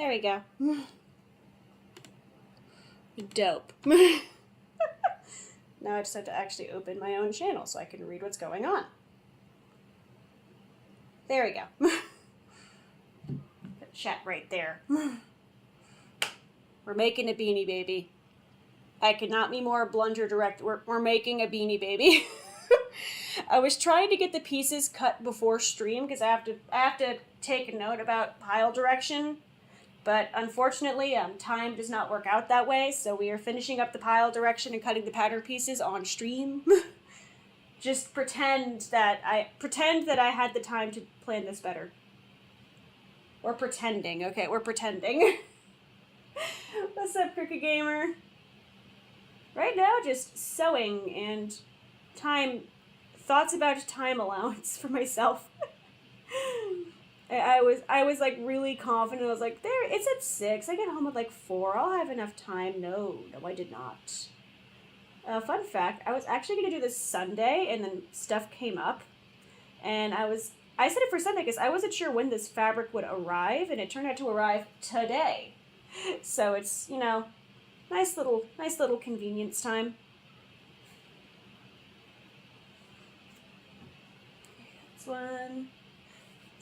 There we go. Dope. Now I just have to actually open my own channel so I can read what's going on. There we go. Put chat right there. We're making a beanie baby. I could not be more blunt or direct. We're making a beanie baby. I was trying to get the pieces cut before stream because I have to take a note about pile direction. But unfortunately, time does not work out that way, so we are finishing up the pile direction and cutting the pattern pieces on stream. Just pretend that I had the time to plan this better. We're pretending, okay? We're pretending. What's up, Crooked Gamer? Right now, just sewing and thoughts about time allowance for myself. I was like really confident. I was like, there, it's at 6. I get home at like 4. I'll have enough time. No, I did not. Fun fact, I was actually going to do this Sunday, and then stuff came up. And I said it for Sunday because I wasn't sure when this fabric would arrive, and it turned out to arrive today. So it's, you know, nice little convenience time. This one.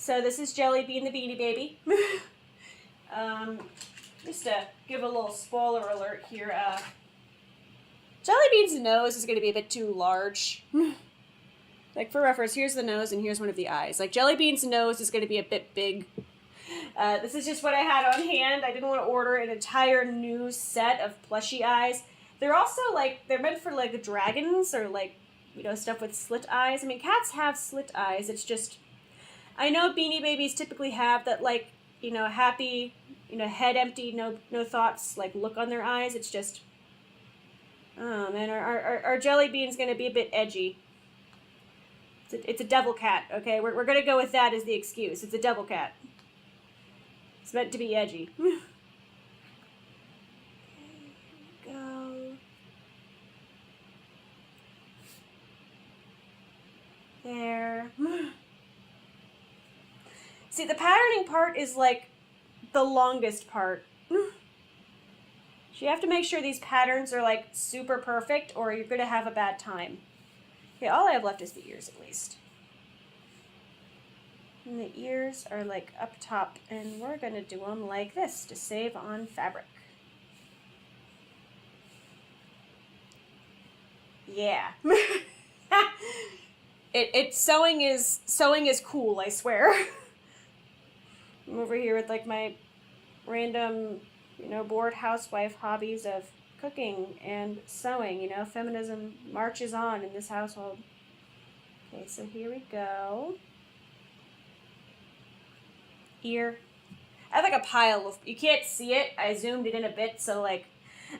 So this is Jellybean the Beanie Baby. Just to give a little spoiler alert here, Jellybean's nose is going to be a bit too large. Like, for reference, here's the nose and here's one of the eyes. Like, Jellybean's nose is going to be a bit big. This is just what I had on hand. I didn't want to order an entire new set of plushy eyes. They're also, like, they're meant for, like, dragons or, like, you know, stuff with slit eyes. I mean, cats have slit eyes. It's just... I know Beanie Babies typically have that, like, you know, happy, you know, head empty, no thoughts, like, look on their eyes. It's just... Oh, man, our Jellybean's going to be a bit edgy. It's a devil cat, okay? We're going to go with that as the excuse. It's a devil cat. It's meant to be edgy. Okay, here we go. There. See, the patterning part is, like, the longest part. So you have to make sure these patterns are, like, super perfect, or you're going to have a bad time. Okay, all I have left is the ears, at least. And the ears are, like, up top, and we're going to do them like this to save on fabric. Yeah. Sewing is cool, I swear. I'm over here with, like, my random, you know, bored housewife hobbies of cooking and sewing. You know, feminism marches on in this household. Okay, so here we go. Ear. I have, like, a pile of... You can't see it. I zoomed it in a bit, so, like,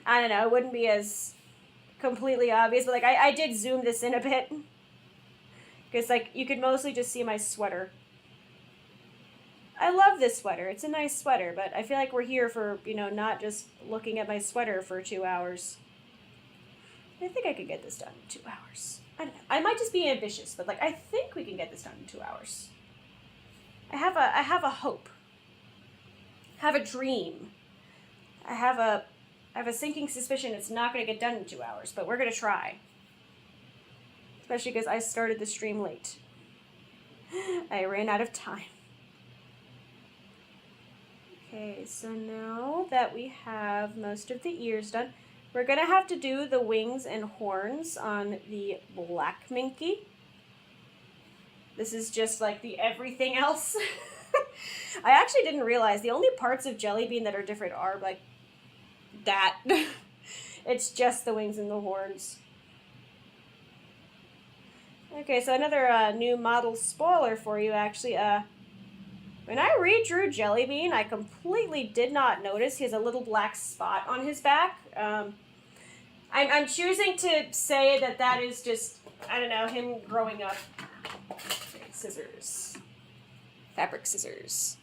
I don't know. It wouldn't be as completely obvious, but, like, I did zoom this in a bit. Because, like, you could mostly just see my sweater. I love this sweater. It's a nice sweater, but I feel like we're here for, you know, not just looking at my sweater for 2 hours. I think I could get this done in 2 hours. I don't know. I might just be ambitious, but, like, I think we can get this done in 2 hours. I have a hope. I have a dream. I have a sinking suspicion it's not going to get done in 2 hours, but we're going to try. Especially because I started the stream late. I ran out of time. Okay, so now that we have most of the ears done, we're going to have to do the wings and horns on the black minky. This is just like the everything else. I actually didn't realize the only parts of Jellybean that are different are like that. It's just the wings and the horns. Okay, so another new model spoiler for you, actually. When I redrew Jellybean, I completely did not notice he has a little black spot on his back. I'm choosing to say that is just, I don't know, him growing up. Okay, scissors. Fabric scissors.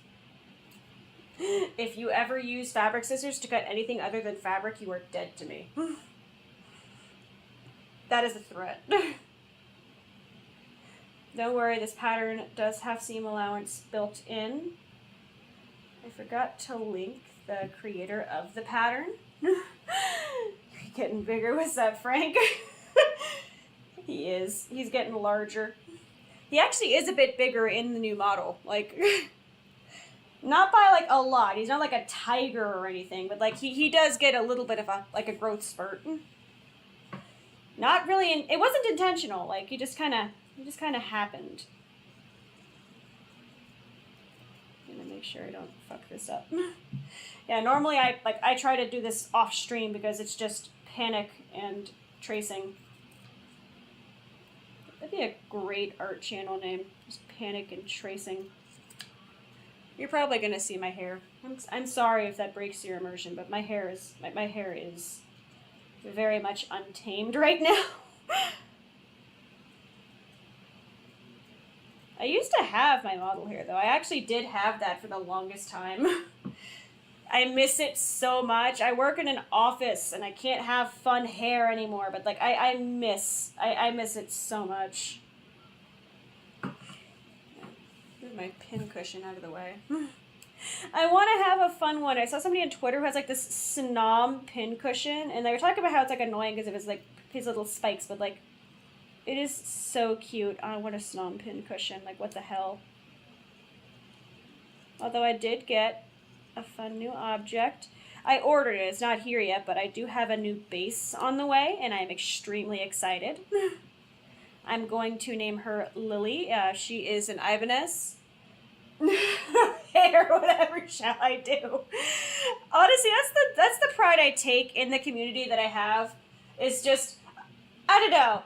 If you ever use fabric scissors to cut anything other than fabric, you are dead to me. That is a threat. Don't worry, this pattern does have seam allowance built in. I forgot to link the creator of the pattern. Getting bigger. What's that, Frank? He is. He's getting larger. He actually is a bit bigger in the new model. Like, not by like a lot. He's not like a tiger or anything, but like he does get a little bit of a growth spurt. Not really. It wasn't intentional. Like he just kind of happened. I'm gonna make sure I don't fuck this up. Yeah, normally I try to do this off stream because it's just panic and tracing. That'd be a great art channel name. Just panic and tracing. You're probably gonna see my hair. I'm sorry if that breaks your immersion, but my hair is very much untamed right now. I used to have my model hair though. I actually did have that for the longest time. I miss it so much. I work in an office and I can't have fun hair anymore, but like I miss it so much. Move my pin cushion out of the way. I want to have a fun one. I saw somebody on Twitter who has like this Snom pin cushion, and they were talking about how it's like annoying because of his like his little spikes, but like it is so cute. I want a Snom pin cushion. Like what the hell? Although I did get a fun new object. I ordered it. It's not here yet, but I do have a new base on the way, and I'm extremely excited. I'm going to name her Lily. She is an Ibanez. Hair, whatever shall I do? Honestly, that's the pride I take in the community that I have. Is just, I don't know.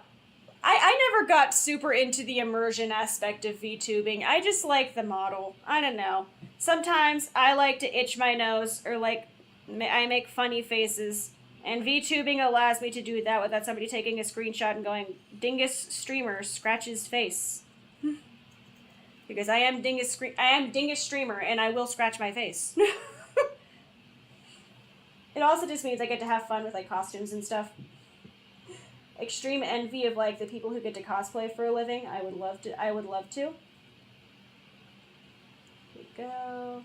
I never got super into the immersion aspect of VTubing. I just like the model. I don't know. Sometimes I like to itch my nose or like I make funny faces, and VTubing allows me to do that without somebody taking a screenshot and going, "Dingus streamer scratches face." Because I am Dingus streamer and I will scratch my face. It also just means I get to have fun with like costumes and stuff. Extreme envy of like the people who get to cosplay for a living. I would love to. Here we go.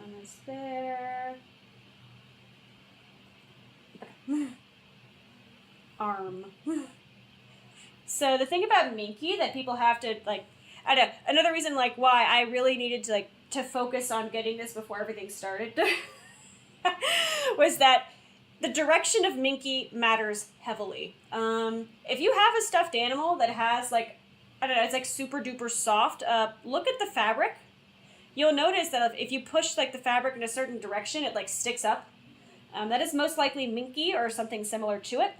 Almost there. Okay. Arm. So the thing about Minky that people have to like, I don't know, another reason like why I really needed to like to focus on getting this before everything started was that the direction of Minky matters heavily. If you have a stuffed animal that has like, I don't know, it's like super duper soft, look at the fabric. You'll notice that if you push like the fabric in a certain direction, it like sticks up. That is most likely Minky or something similar to it.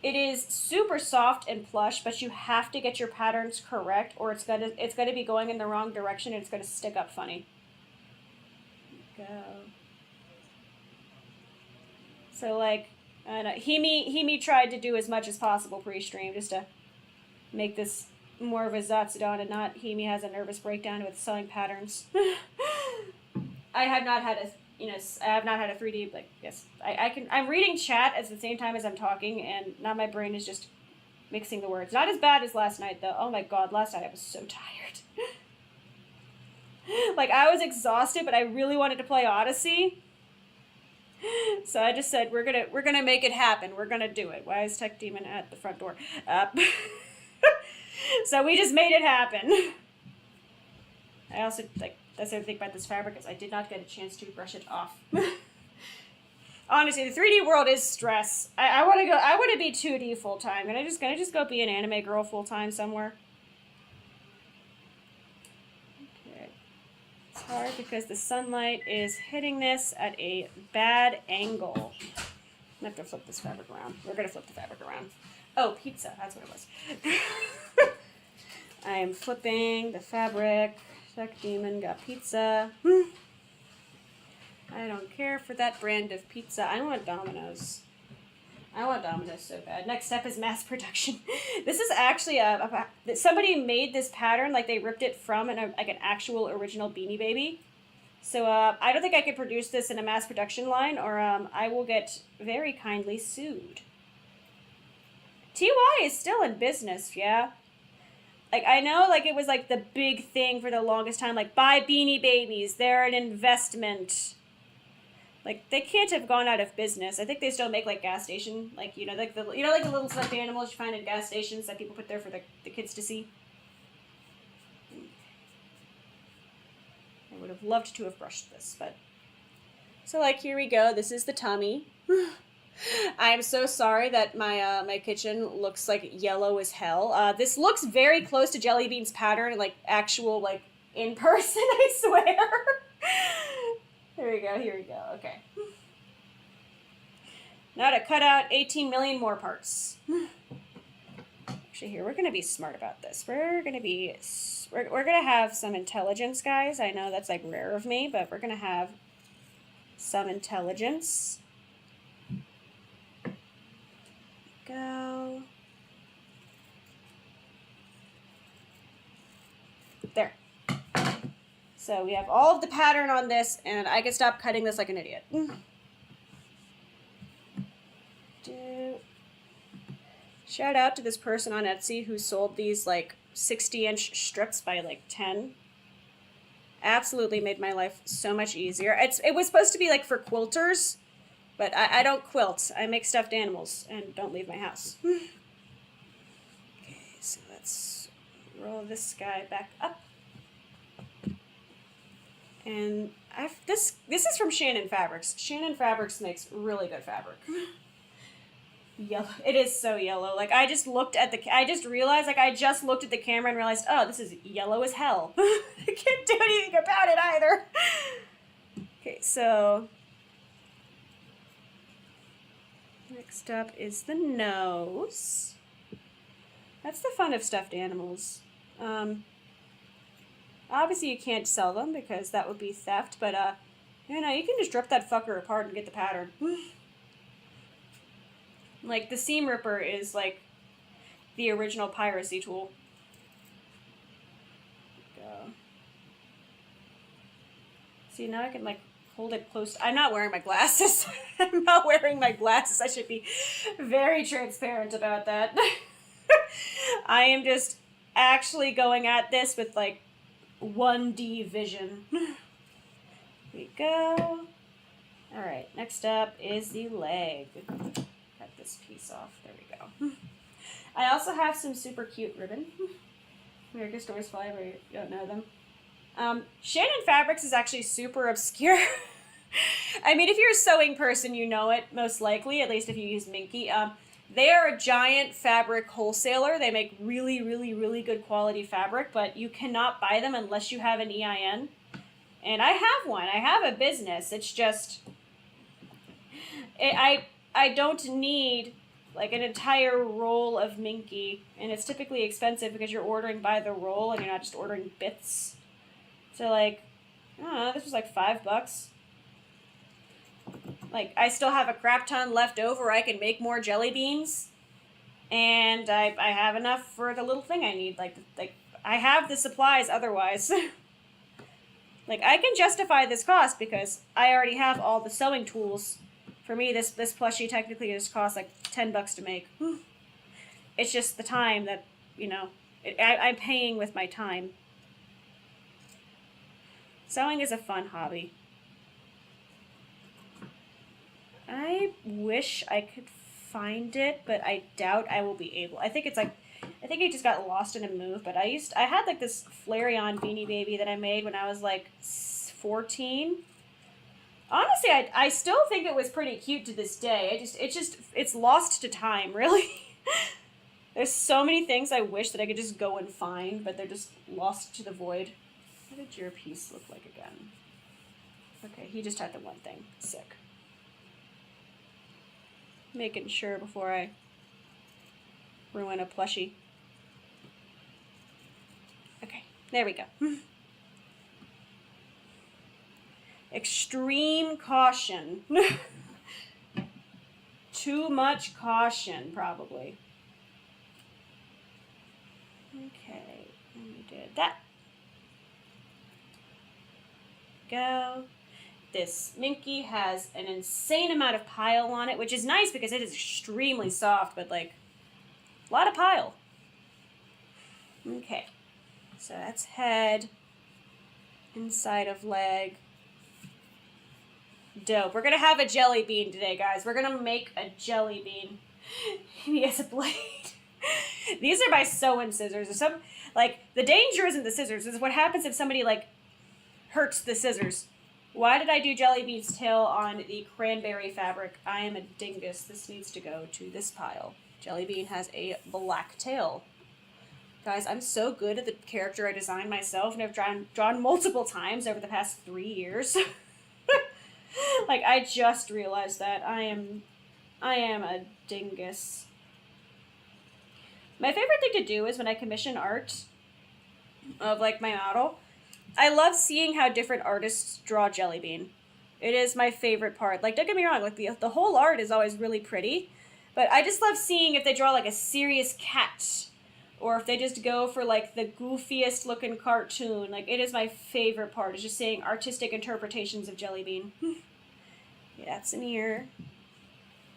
It is super soft and plush, but you have to get your patterns correct or it's gonna be going in the wrong direction and it's gonna stick up funny. Go. So like, I don't know, Himi tried to do as much as possible pre-stream just to make this more of a Zatsudon and not Himi has a nervous breakdown with sewing patterns. I have not had a 3D, like, yes, I'm reading chat at the same time as I'm talking, and now my brain is just mixing the words. Not as bad as last night, though. Oh my god, last night I was so tired. Like, I was exhausted, but I really wanted to play Odyssey. So I just said, we're gonna make it happen. We're gonna do it. Why is Tech Demon at the front door? So we just made it happen. I also, like, that's the other thing about this fabric is I did not get a chance to brush it off. Honestly, the 3D world is stress. I want to be 2D full time. Can I just go be an anime girl full time somewhere? Okay. It's hard because the sunlight is hitting this at a bad angle. I have to flip this fabric around. We're gonna flip the fabric around. Oh, pizza. That's what it was. I am flipping the fabric. Tech Demon got pizza. I don't care for that brand of pizza. I want Domino's. I want Domino's so bad. Next step is mass production. This is actually somebody made this pattern, like they ripped it from an actual original Beanie Baby. So I don't think I could produce this in a mass production line, or I will get very kindly sued. TY is still in business, yeah. like, I know, like, it was, like, the big thing for the longest time, like, buy Beanie Babies, they're an investment. Like, they can't have gone out of business. I think they still make, like, gas station, like, you know, like the little stuffed animals you find in gas stations that people put there for the kids to see. I would have loved to have brushed this, but... So, like, here we go. This is the tummy. I'm so sorry that my my kitchen looks, like, yellow as hell. This looks very close to Jellybean's pattern, like, actual, like, in person, I swear. Here we go, okay. Now to cut out 18 million more parts. Actually, here, we're going to be smart about this. We're going to have some intelligence, guys. I know that's, like, rare of me, but we're going to have some intelligence. Go. There. So we have all of the pattern on this, and I can stop cutting this like an idiot. Shout out to this person on Etsy who sold these, like, 60-inch strips by, like, 10. Absolutely made my life so much easier. It was supposed to be, like, for quilters, but I don't quilt. I make stuffed animals and don't leave my house. Okay, so let's roll this guy back up. And this is from Shannon Fabrics. Shannon Fabrics makes really good fabric. Yellow. It is so yellow. Like, I just realized, like, I just looked at the camera and realized, oh, this is yellow as hell. I can't do anything about it either. Okay, so next up is the nose. That's the fun of stuffed animals. Obviously you can't sell them because that would be theft, but, you know, you can just rip that fucker apart and get the pattern. Like, the seam ripper is, like, the original piracy tool. Go. See, now I can, like, hold it close. I'm not wearing my glasses. I'm not wearing my glasses. I should be very transparent about that. I am just actually going at this with, like, 1D vision. Here we go. Alright, next up is the leg. Cut this piece off. There we go. I also have some super cute ribbon. America Stores Fly where you don't know them. Shannon Fabrics is actually super obscure. I mean, if you're a sewing person, you know it, most likely, at least if you use Minky. They are a giant fabric wholesaler. They make really, really, really good quality fabric, but you cannot buy them unless you have an EIN. And I have one. I have a business. It's just... I don't need, like, an entire roll of Minky, and it's typically expensive because you're ordering by the roll and you're not just ordering bits. So, like, I don't know, this was like $5. Like, I still have a crap ton left over. I can make more jelly beans. And I have enough for the little thing I need. Like I have the supplies otherwise. Like, I can justify this cost because I already have all the sewing tools. For me, this plushie technically just costs like $10 to make. It's just the time that, you know, I'm paying with my time. Sewing is a fun hobby. I wish I could find it, but I doubt I will be able. I think it just got lost in a move, but I had like this Flareon Beanie Baby that I made when I was like 14. Honestly, I still think it was pretty cute to this day. It's lost to time, really. There's so many things I wish that I could just go and find, but they're just lost to the void. What did your piece look like again? Okay, he just had the one thing. Sick. Making sure before I ruin a plushie. Okay, there we go. Extreme caution. Too much caution, probably. Okay, and we did that. Go. This Minky has an insane amount of pile on it, which is nice because it is extremely soft, but like a lot of pile. Okay, so that's head, inside of leg. Dope. We're gonna have a jelly bean today, guys. We're gonna make a jelly bean. He has a blade. These are my sewing scissors. Or some, like, the danger isn't the scissors. It's what happens if somebody, like, hurts the scissors. Why did I do jelly bean's tail on the cranberry fabric? I am a dingus. This needs to go to this pile. Jelly bean has a black tail. Guys, I'm so good at the character I designed myself, and I've drawn multiple times over the past 3 years. Like, I just realized that. I am a dingus. My favorite thing to do is when I commission art of, like, my model, I love seeing how different artists draw jelly bean. It is my favorite part. Like, don't get me wrong, like, the whole art is always really pretty, but I just love seeing if they draw, like, a serious cat, or if they just go for, like, the goofiest looking cartoon. Like, it is my favorite part, is just seeing artistic interpretations of jelly bean. Yeah, that's an ear.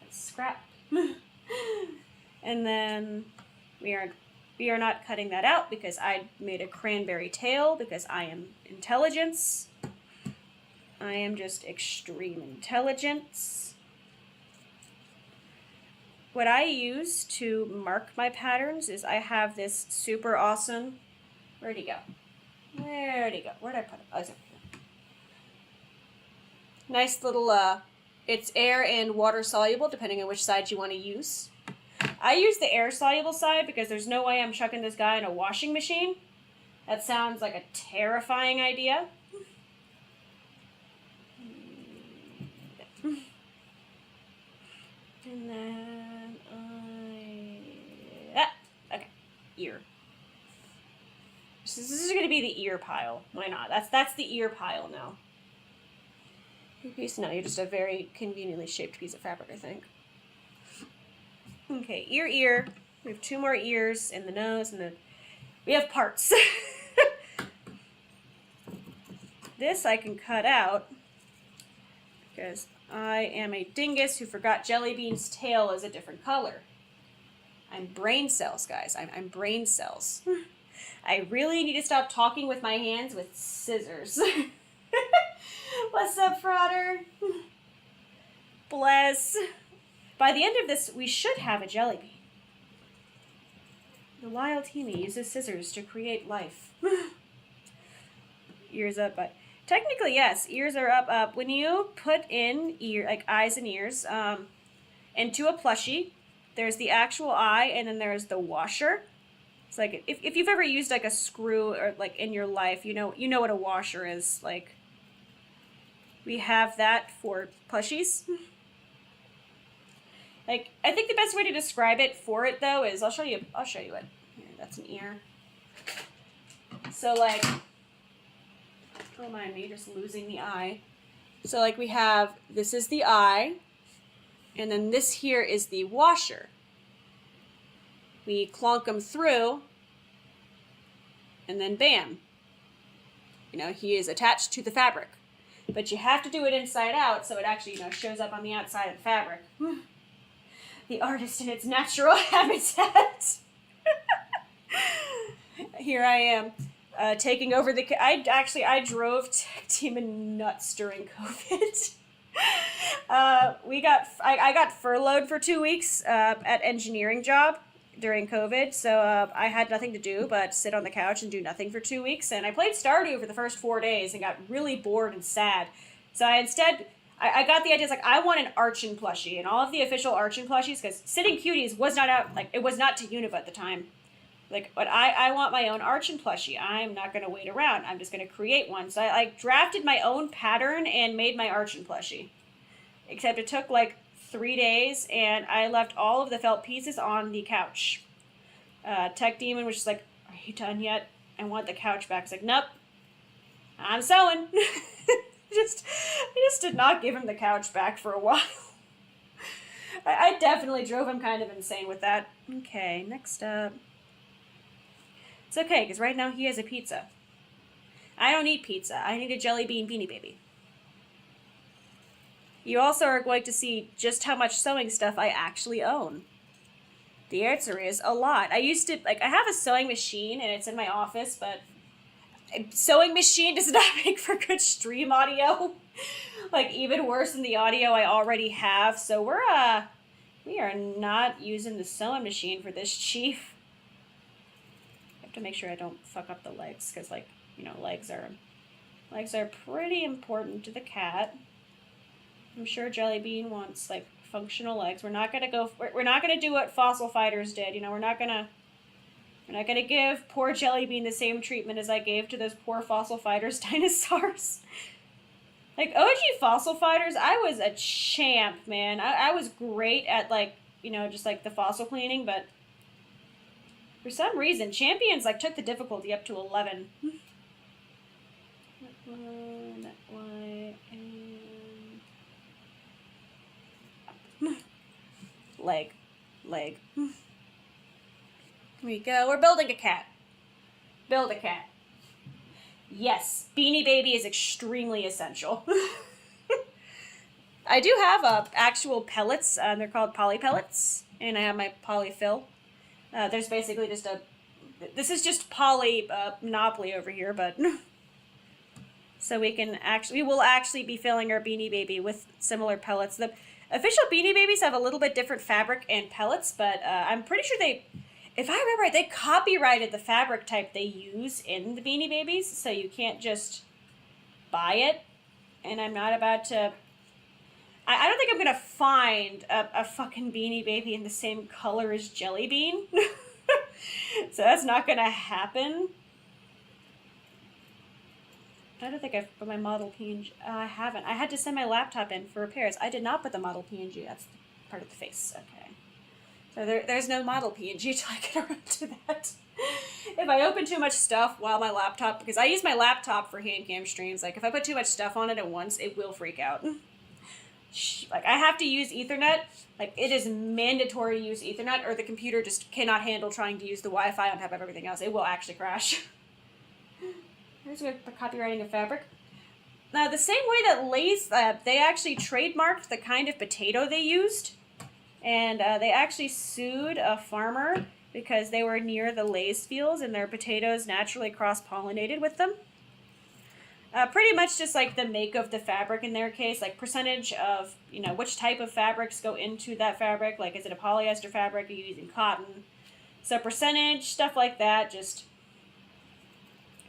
That's scrap. And then we are not cutting that out because I made a cranberry tail because I am intelligence. I am just extreme intelligence. What I use to mark my patterns is I have this super awesome... Where'd he go? Where'd he go? Where'd I put it? Oh, it's up here. Nice little, it's air and water soluble, depending on which side you want to use. I use the air soluble side because there's no way I'm chucking this guy in a washing machine. That sounds like a terrifying idea. And then okay, ear. This is going to be the ear pile. Why not? That's the ear pile now. Piece? No, you're just a very conveniently shaped piece of fabric, I think. Okay, ear. We have 2 more ears in the nose, and we have parts. This I can cut out because I am a dingus who forgot jelly bean's tail is a different color. I'm brain cells, guys. I'm brain cells. I really need to stop talking with my hands with scissors. What's up, Frauder? Bless. By the end of this, we should have a jelly bean. The wild Himi uses scissors to create life. Ears up, but technically, yes, ears are up. When you put in eyes and ears into a plushie, there's the actual eye, and then there's the washer. It's like if you've ever used like a screw or like in your life, you know what a washer is. Like, we have that for plushies. Like, I think the best way to describe it for it though is I'll show you it. Here, that's an ear. So like, don't mind me just losing the eye. So like we have, this is the eye, and then this here is the washer. We clonk them through, and then bam. You know, he is attached to the fabric. But you have to do it inside out so it actually, shows up on the outside of the fabric. The artist in its natural habitat. Here I am, taking over I drove Tech Team nuts during COVID. I got furloughed for 2 weeks at engineering job during COVID, so I had nothing to do but sit on the couch and do nothing for 2 weeks, and I played Stardew for the first 4 days and got really bored and sad. So I got the idea, I want an Archon plushie, and all of the official Archon plushies, because Sitting Cuties was not out, it was not to Unova at the time. But I want my own Archon plushie. I'm not going to wait around. I'm just going to create one. So I drafted my own pattern and made my Archon plushie. Except it took 3 days, and I left all of the felt pieces on the couch. Tech Demon was just like, "Are you done yet? I want the couch back." It's like, "Nope, I'm sewing." I just did not give him the couch back for a while. I definitely drove him kind of insane with that. Okay, next up. It's okay, because right now he has a pizza. I don't eat pizza. I need a jelly bean beanie baby. You also are going to see just how much sewing stuff I actually own. The answer is a lot. I used to, like, I have a sewing machine and it's in my office, but sewing machine does not make for good stream audio. Like, even worse than the audio I already have. So we are not using the sewing machine for this, Chief. I have to make sure I don't fuck up the legs, because, like, you know, legs are pretty important to the cat. I'm sure Jellybean wants, like, functional legs. We're not gonna do what fossil fighters did. You know, we're not gonna give poor Jellybean the same treatment as I gave to those poor fossil fighters dinosaurs. Like, OG fossil fighters, I was a champ, man. I was great at, like, you know, just, like, the fossil cleaning, but for some reason, champions, like, took the difficulty up to 11. That one, and... leg. Here we go. We're building a cat. Build a cat. Yes, Beanie Baby is extremely essential. I do have actual pellets. They're called poly pellets, and I have my polyfill. There's basically just this is just poly monopoly over here, but so we will actually be filling our Beanie Baby with similar pellets. The official Beanie Babies have a little bit different fabric and pellets, but I'm pretty sure if I remember right, they copyrighted the fabric type they use in the Beanie Babies, so you can't just buy it. And I'm not about to... I don't think I'm going to find a fucking Beanie Baby in the same color as Jellybean. So that's not going to happen. I don't think I've put my model PNG... I haven't. I had to send my laptop in for repairs. I did not put the model PNG. That's part of the face. Okay. So there's no model PNG till I get around to that. If I open too much stuff while my laptop, because I use my laptop for HANDCAM streams, like if I put too much stuff on it at once, it will freak out. Like I have to use Ethernet. Like it is mandatory to use Ethernet or the computer just cannot handle trying to use the Wi-Fi on top of everything else. It will actually crash. There's a copywriting of fabric. Now the same way that Lay's, they actually trademarked the kind of potato they used. And they actually sued a farmer because they were near the Lay's fields and their potatoes naturally cross-pollinated with them. Pretty much just like the make of the fabric in their case, like percentage of, you know, which type of fabrics go into that fabric. Like, is it a polyester fabric? Are you using cotton? So percentage, stuff like that. Just,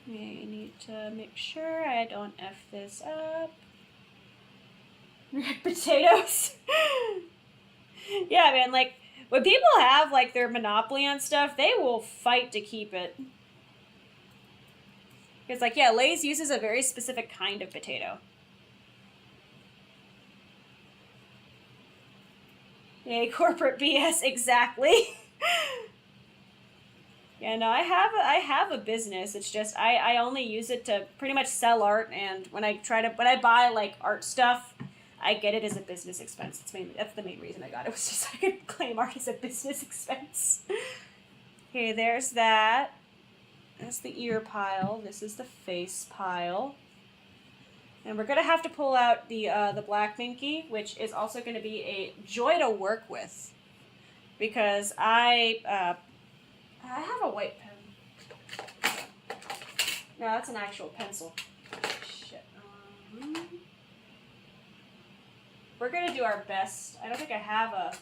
I need to make sure I don't F this up. Potatoes. Yeah, man, like, when people have, like, their monopoly on stuff, they will fight to keep it. Because, like, yeah, Lay's uses a very specific kind of potato. Yay, corporate BS, exactly. Yeah, no, I have a business. It's just, I only use it to pretty much sell art, and when I buy, like, art stuff, I get it as a business expense. That's the main reason I got it, was just so I could claim art as a business expense. Okay, there's that. That's the ear pile. This is the face pile. And we're going to have to pull out the black minky, which is also going to be a joy to work with. Because I have a white pen. No, that's an actual pencil. Shit. We're going to do our best. I don't think I have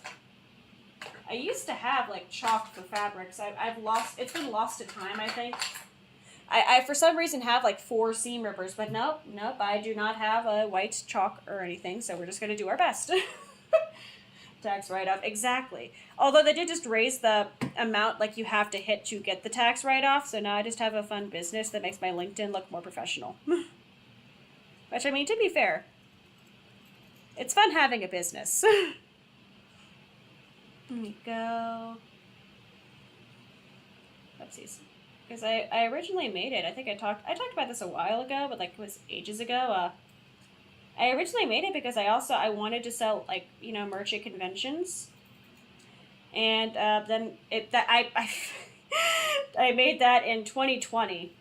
I used to have, like, chalk for fabrics. I've lost... It's been lost to time, I think. I for some reason, have, like, 4 seam rippers. But nope, I do not have a white chalk or anything. So we're just going to do our best. Tax write-off. Exactly. Although they did just raise the amount, like, you have to hit to get the tax write-off. So now I just have a fun business that makes my LinkedIn look more professional. Which, I mean, to be fair... It's fun having a business. Here we go. Oopsies. Because I originally made it. I think I talked about this a while ago, but like it was ages ago. I originally made it because I wanted to sell, like, you know, merch at conventions. And then I made that in 2020.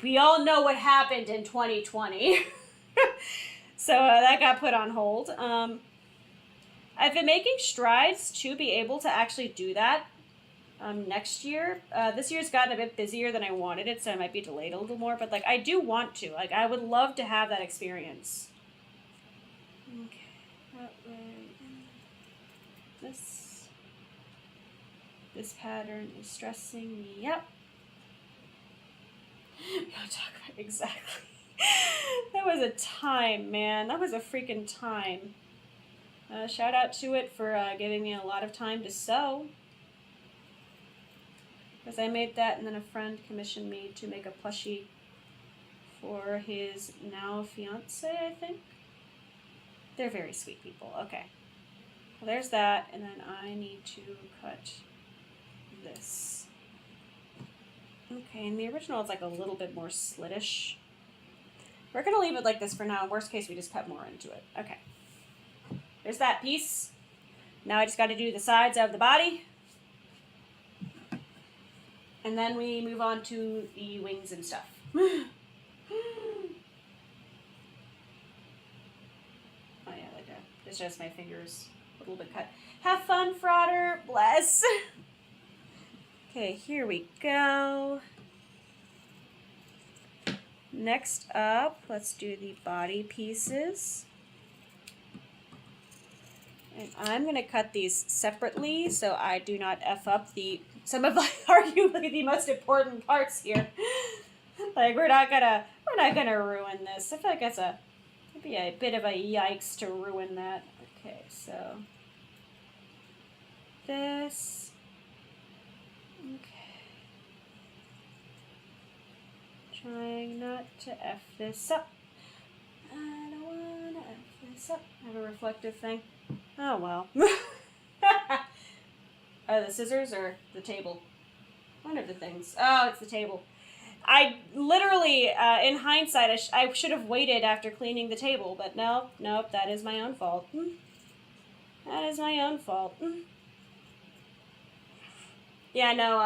We all know what happened in 2020. So that got put on hold. I've been making strides to be able to actually do that next year. This year's gotten a bit busier than I wanted it, so I might be delayed a little more, but like I do want to. Like I would love to have that experience. Okay. This pattern is stressing me up. We gotta talk about exactly. That was a time, man. That was a freaking time. Shout out to it for giving me a lot of time to sew. Because I made that, and then a friend commissioned me to make a plushie for his now fiance, I think. They're very sweet people. Okay. Well, there's that, and then I need to cut this. Okay, in the original it's like a little bit more slittish. We're gonna leave it like this for now. Worst case, we just cut more into it. Okay. There's that piece. Now I just got to do the sides of the body. And then we move on to the wings and stuff. Oh yeah, like that. It's just my fingers a little bit cut. Have fun, Frauder. Bless. Okay, here we go. Next up, let's do the body pieces. And I'm going to cut these separately so I do not F up some of arguably the most important parts here. Like we're not gonna ruin this. I feel like it'd be a bit of a yikes to ruin that. Okay, so this. Okay. Trying not to F this up. I don't wanna F this up. I have a reflective thing. Oh well. The scissors or the table? One of the things. Oh, it's the table. I literally, in hindsight, I should have waited after cleaning the table, but nope, that is my own fault. That is my own fault. Yeah, no,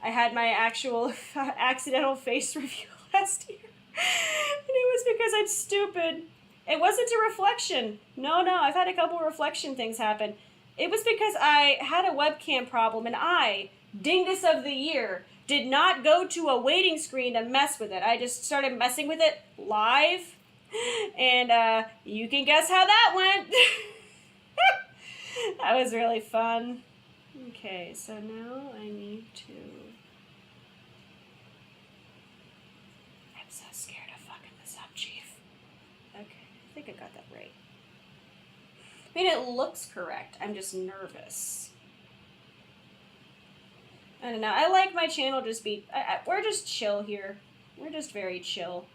I had my actual accidental face review last year, and it was because I'm stupid. It wasn't a reflection. No, I've had a couple reflection things happen. It was because I had a webcam problem, and I, dingus of the year, did not go to a waiting screen to mess with it. I just started messing with it live, and you can guess how that went. That was really fun. Okay, so now I need to... I'm so scared of fucking this up, Chief. Okay, I think I got that right. I mean, it looks correct. I'm just nervous. I don't know. I like my channel just be... we're just chill here. We're just very chill.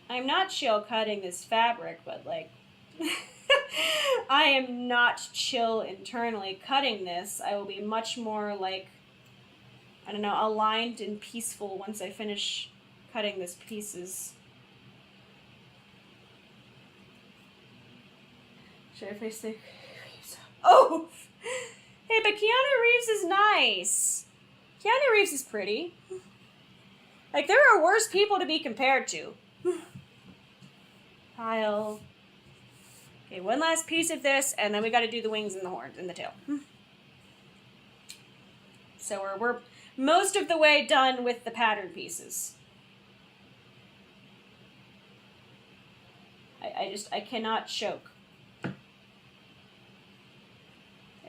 I'm not chill cutting this fabric, but like... I am not chill internally cutting this. I will be much more like... I don't know, aligned and peaceful once I finish cutting this pieces. Should I face the... Oh! Hey, but Keanu Reeves is nice. Keanu Reeves is pretty. Like, there are worse people to be compared to. Pile. Okay, one last piece of this, and then we gotta do the wings and the horns and the tail. So we're most of the way done with the pattern pieces. I cannot choke.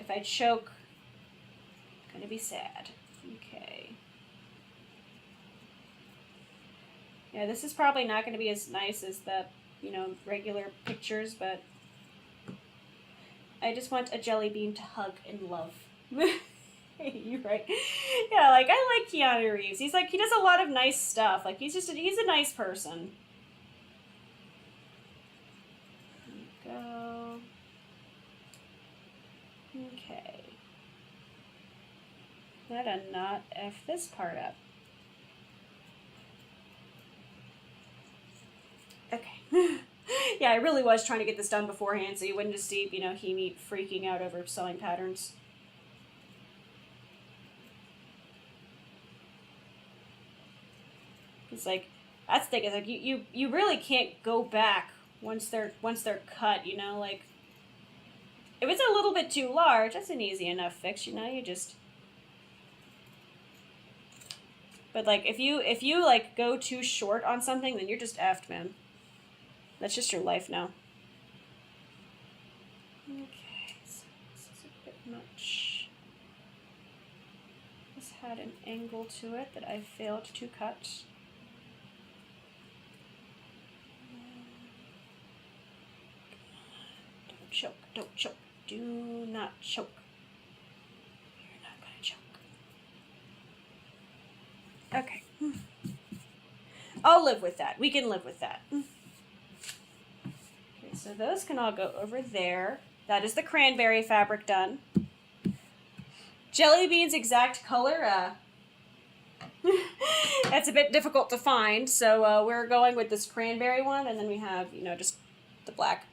If I choke, I'm gonna be sad. Okay. Yeah, this is probably not gonna be as nice as the, regular pictures, but I just want a jelly bean to hug and love. You're right. Yeah, like, I like Keanu Reeves. He does a lot of nice stuff. Like, he's a nice person. There we go. Okay. Gotta not F this part up. Okay. Yeah, I really was trying to get this done beforehand so you wouldn't just see, Himi freaking out over sewing patterns. It's like, that's the thing, is like, you really can't go back once they're cut, you know, like, if it's a little bit too large, that's an easy enough fix, you know, you just, but like, if you like go too short on something, then you're just effed, man. That's just your life now. Okay, so this is a bit much. This had an angle to it that I failed to cut. Don't choke, don't choke. Do not choke. You're not gonna choke. Okay. I'll live with that. We can live with that. Okay, so those can all go over there. That is the cranberry fabric done. Jelly bean's exact color, that's a bit difficult to find, so we're going with this cranberry one, and then we have, you know, just the black.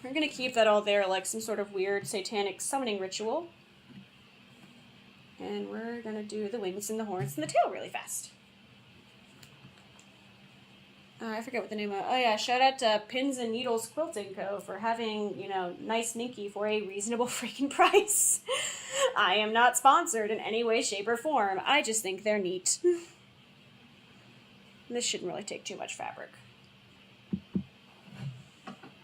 We're going to keep that all there like some sort of weird satanic summoning ritual. And we're going to do the wings and the horns and the tail really fast. I forget what the name of. Oh yeah, shout out to Pins and Needles Quilting Co. for having, you know, nice Ninky for a reasonable freaking price. I am not sponsored in any way, shape, or form. I just think they're neat. This shouldn't really take too much fabric.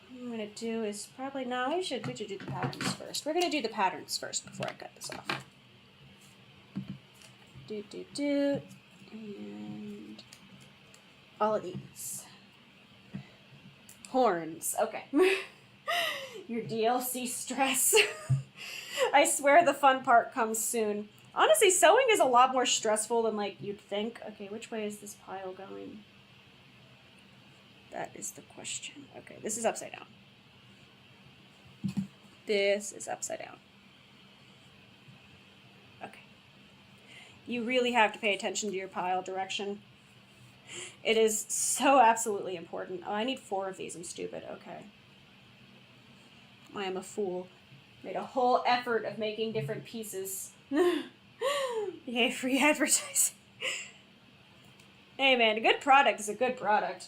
What I'm going to do is probably, no, we should do the patterns first. We're going to do the patterns first before I cut this off. And all of these. Horns. Okay. Your DLC stress. I swear the fun part comes soon. Honestly, sewing is a lot more stressful than, like, you'd think. Okay, which way is this pile going? That is the question. Okay, this is upside down. This is upside down. Okay. You really have to pay attention to your pile direction. It is so absolutely important. Oh, I need 4 of these. I'm stupid. Okay. I am a fool. Made a whole effort of making different pieces. Yay, free advertising. Hey, man, a good product is a good product.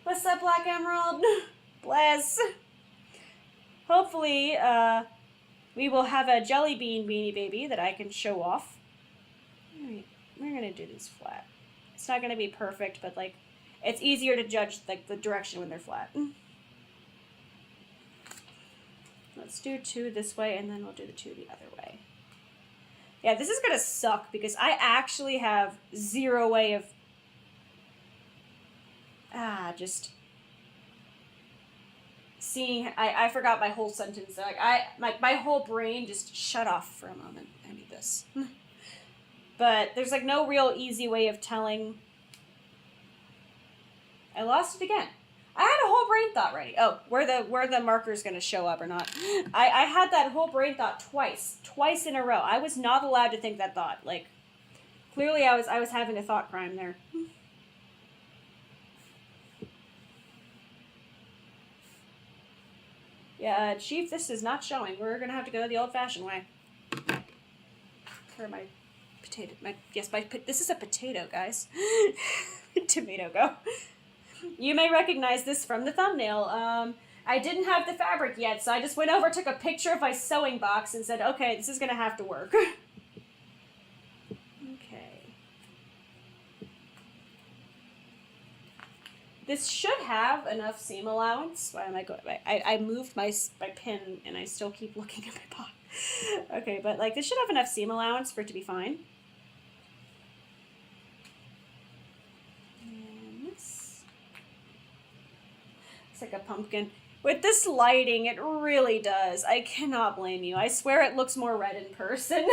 What's up, Black Emerald? Bless. Hopefully, we will have a jelly bean beanie baby that I can show off. Alright, we're gonna do these flat. It's not gonna be perfect, but, like, it's easier to judge, like, the direction when they're flat. Let's do 2 this way, and then we'll do the 2 the other way. Yeah, this is gonna suck, because I actually have 0 way of... just... seeing... I forgot my whole sentence. Like, my whole brain just shut off for a moment. I need this. But there's, like, no real easy way of telling... I lost it again. I had a whole brain thought ready. Oh, where the marker's gonna show up or not. I had that whole brain thought twice in a row. I was not allowed to think that thought. Like, clearly I was having a thought crime there. Yeah, Chief, this is not showing. We're gonna have to go the old-fashioned way. Where my potato? This is a potato, guys. Tomato go. You may recognize this from the thumbnail. I didn't have the fabric yet, so I just went over, took a picture of my sewing box, and said, okay, this is gonna have to work. Okay. This should have enough seam allowance. Why am I going? I moved my pin, and I still keep looking at my pot. Okay, but, like, this should have enough seam allowance for it to be fine. Like a pumpkin. With this lighting, it really does. I cannot blame you. I swear it looks more red in person.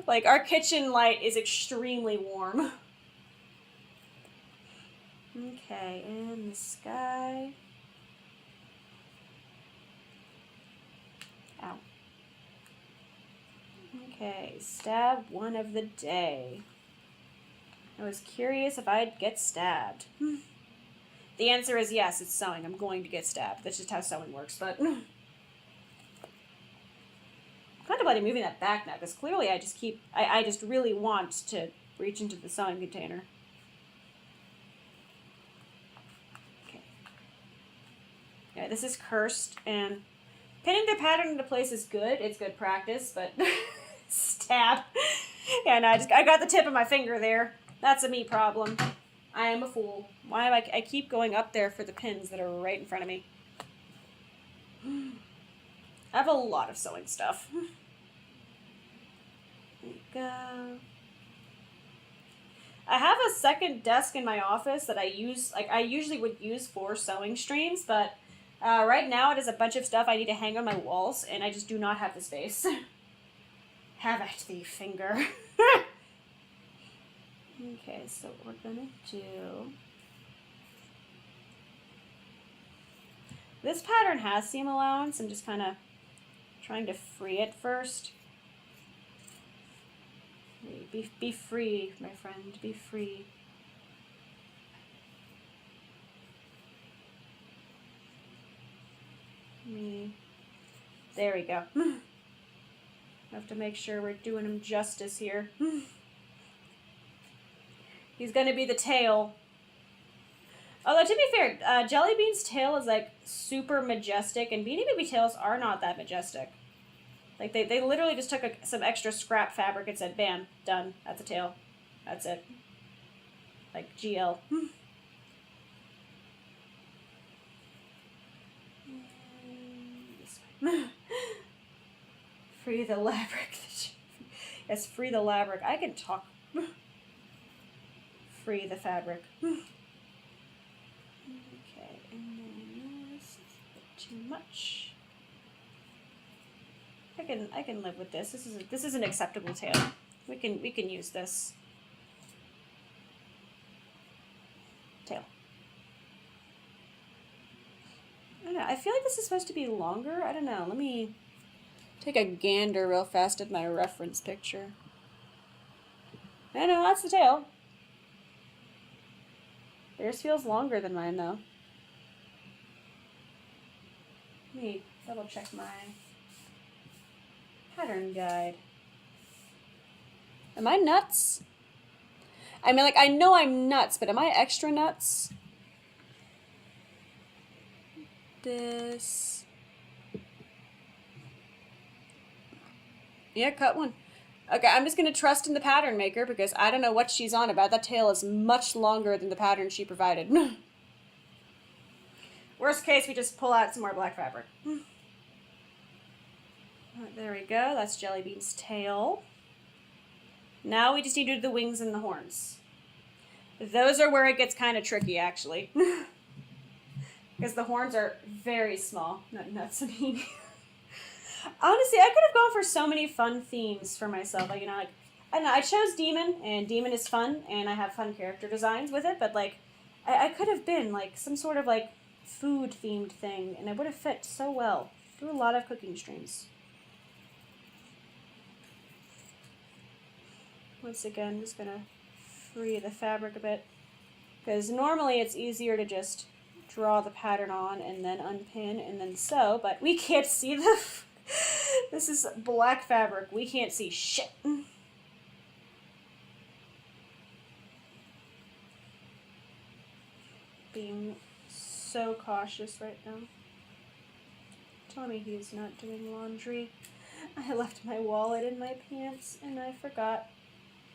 Like, our kitchen light is extremely warm. Okay, and the sky. Ow. Okay, stab 1 of the day. I was curious if I'd get stabbed. The answer is yes, it's sewing. I'm going to get stabbed. That's just how sewing works, but... I'm contemplating moving that back now, because clearly I just really want to reach into the sewing container. Yeah, this is cursed, and pinning the pattern into place is good. It's good practice, but stab. Yeah, no, I got the tip of my finger there. That's a me problem. I am a fool. Why am I keep going up there for the pins that are right in front of me? I have a lot of sewing stuff. There you go. I have a second desk in my office that I use, like I usually would use for sewing streams, but right now it is a bunch of stuff I need to hang on my walls, and I just do not have the space. Have at thee, finger. Okay, so what we're gonna do... This pattern has seam allowance. I'm just kind of trying to free it first. Be free, my friend. Be free. There we go. I have to make sure we're doing him justice here. He's gonna be the tail. Although, to be fair, Jellybean's tail is, like, super majestic, and Beanie Baby tails are not that majestic. Like, they literally just took some extra scrap fabric and said, bam, done. That's a tail. That's it. Like, GL. Free the Labrick. Yes, free the Labrick. I can talk. Free the fabric. Okay, and then this is a bit too much. I can live with this. This is an acceptable tail. We can use this. Tail. I don't know. I feel like this is supposed to be longer. I don't know. Let me take a gander real fast at my reference picture. I know, that's the tail. Theirs feels longer than mine, though. Let me double check my pattern guide. Am I nuts? I mean, like, I know I'm nuts, but am I extra nuts? This. Yeah, cut one. Okay, I'm just going to trust in the pattern maker because I don't know what she's on about. That tail is much longer than the pattern she provided. Worst case, we just pull out some more black fabric. Right, there we go. That's Jellybean's tail. Now we just need to do the wings and the horns. Those are where it gets kind of tricky, actually. Because the horns are very small. Not nuts, I mean. Honestly, I could have gone for so many fun themes for myself. Like, you know, like, I don't know, I chose Demon, and Demon is fun, and I have fun character designs with it, but, like, I could have been, like, some sort of, like, food-themed thing, and it would have fit so well through a lot of cooking streams. Once again, I'm just gonna free the fabric a bit, because normally it's easier to just draw the pattern on and then unpin and then sew, but we can't see the... This is black fabric. We can't see shit. Being so cautious right now. Tell me he's not doing laundry. I left my wallet in my pants and I forgot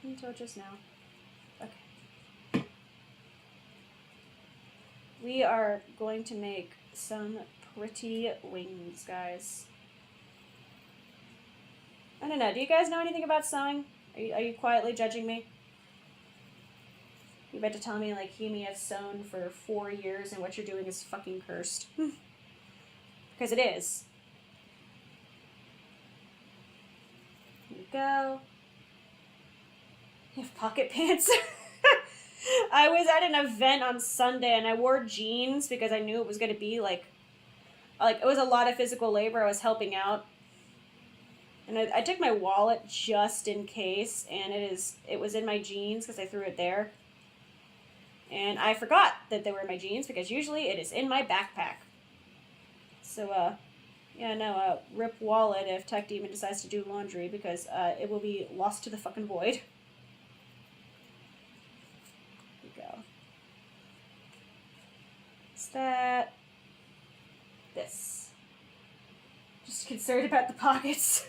until just now. Okay. We are going to make some pretty wings, guys. I don't know. Do you guys know anything about sewing? Are you quietly judging me? You about to tell me, like, Himi has sewn for 4 years and what you're doing is fucking cursed. Because it is. Here we go. You have pocket pants? I was at an event on Sunday and I wore jeans because I knew it was going to be, like, it was a lot of physical labor. I was helping out. And I took my wallet just in case, and it was in my jeans because I threw it there. And I forgot that they were in my jeans because usually it is in my backpack. So, yeah, no, rip wallet if Tech Demon decides to do laundry because it will be lost to the fucking void. Here we go. What's that? this. Just concerned about the pockets.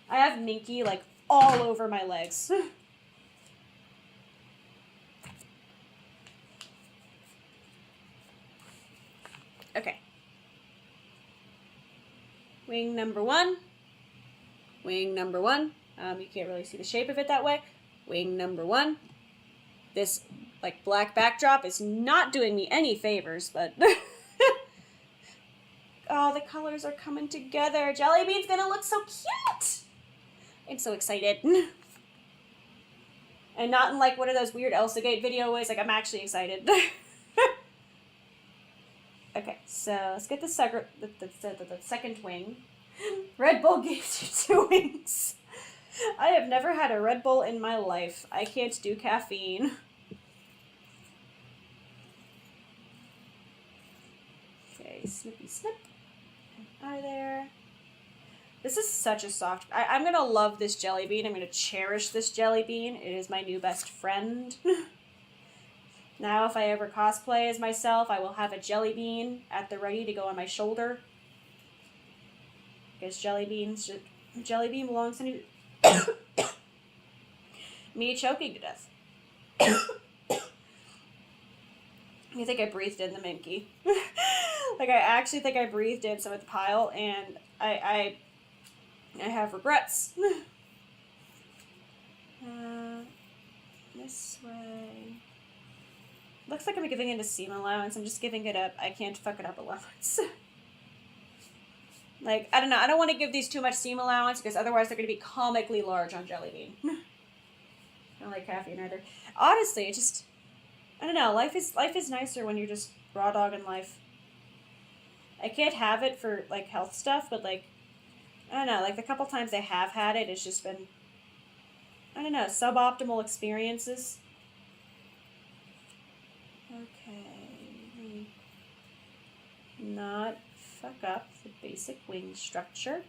I have minky, like, all over my legs. Okay. Wing number 1. Wing number 1. You can't really see the shape of it that way. Wing number 1. This, like, black backdrop is not doing me any favors, but... Oh, the colors are coming together. Jellybean's gonna look so cute! I'm so excited. And not in, like, one of those weird Elsagate video ways. Like, I'm actually excited. Okay, so let's get the second wing. Red Bull gives you 2 wings. I have never had a Red Bull in my life. I can't do caffeine. Okay, snippy snip. Out of there. This is such a soft... I'm gonna love this jelly bean. I'm gonna cherish this jelly bean. It is my new best friend. Now, if I ever cosplay as myself, I will have a jelly bean at the ready to go on my shoulder. Because jelly bean belongs to me choking to death. I think I breathed in the minky. Like, I actually think I breathed in some of the pile, and I have regrets. This way. Looks like I'm giving it a seam allowance. I'm just giving it a I can't fuck it up allowance. Like, I don't know. I don't want to give these too much seam allowance because otherwise they're going to be comically large on Jellybean. I don't like caffeine either. Honestly, it just... I don't know. Life is nicer when you're just raw dogging life. I can't have it for, like, health stuff, but, like... I don't know. Like, the couple times I have had it, it's just been... I don't know. Suboptimal experiences. Okay, not fuck up the basic wing structure.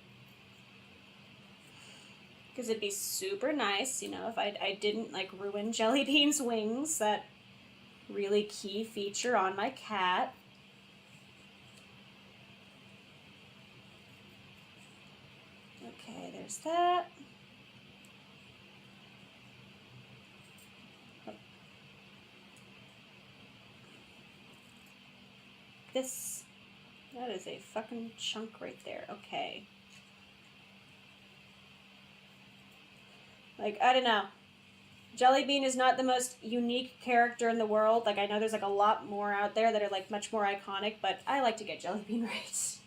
Because it'd be super nice, you know, if I didn't, like, ruin Jellybean's wings, that really key feature on my cat. Okay, there's that. That is a fucking chunk right there. Okay. Like, I don't know. Jellybean is not the most unique character in the world. Like, I know there's, like, a lot more out there that are, like, much more iconic, but I like to get Jellybean right.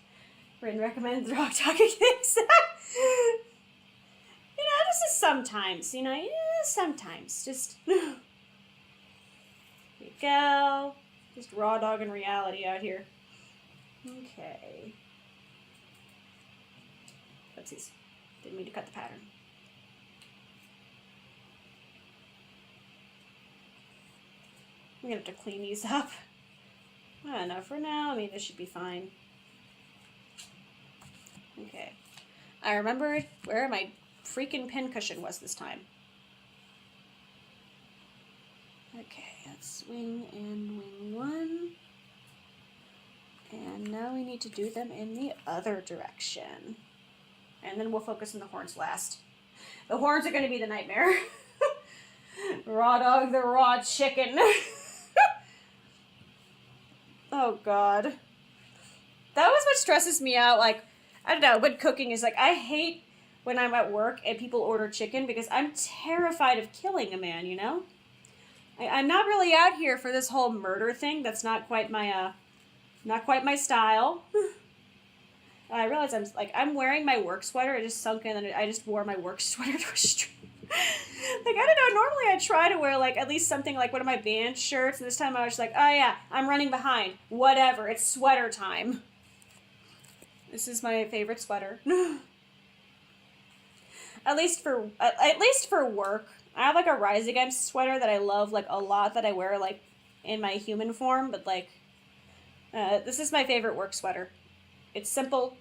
Rin recommends rock talking things. You know, this is sometimes, you know, yeah, sometimes. Just, here you go. Just raw dogging reality out here. Okay. Oopsies. Didn't mean to cut the pattern. I'm gonna have to clean these up. I don't know, for now, I mean, this should be fine. Okay. I remembered where my freaking pincushion was this time. Okay, that's wing and wing 1. And now we need to do them in the other direction. And then we'll focus on the horns last. The horns are going to be the nightmare. Raw dog, the raw chicken. Oh, God. That was what stresses me out. Like, I don't know, when cooking is like, I hate when I'm at work and people order chicken because I'm terrified of killing a man, you know? I'm not really out here for this whole murder thing. That's not quite my, style. And I realize I'm wearing my work sweater. It just sunk in and I just wore my work sweater to a stream. Like, I don't know, normally I try to wear, like, at least something like one of my band shirts, and this time I was just like, oh yeah, I'm running behind. Whatever, it's sweater time. This is my favorite sweater. At least for work. I have, like, a Rise Against sweater that I love, like, a lot that I wear, like, in my human form, but, like, this is my favorite work sweater. It's simple.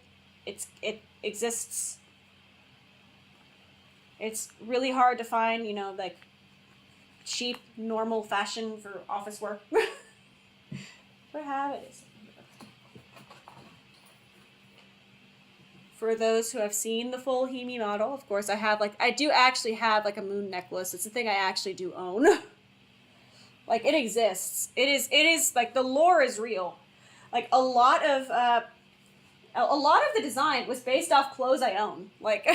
It exists. It's really hard to find, you know, like, cheap, normal fashion for office work. What have it is. For those who have seen the full Himi model, of course, I do actually have like a moon necklace. It's a thing I actually do own. Like, it exists. It is like, the lore is real. Like, a lot of the design was based off clothes I own. Like,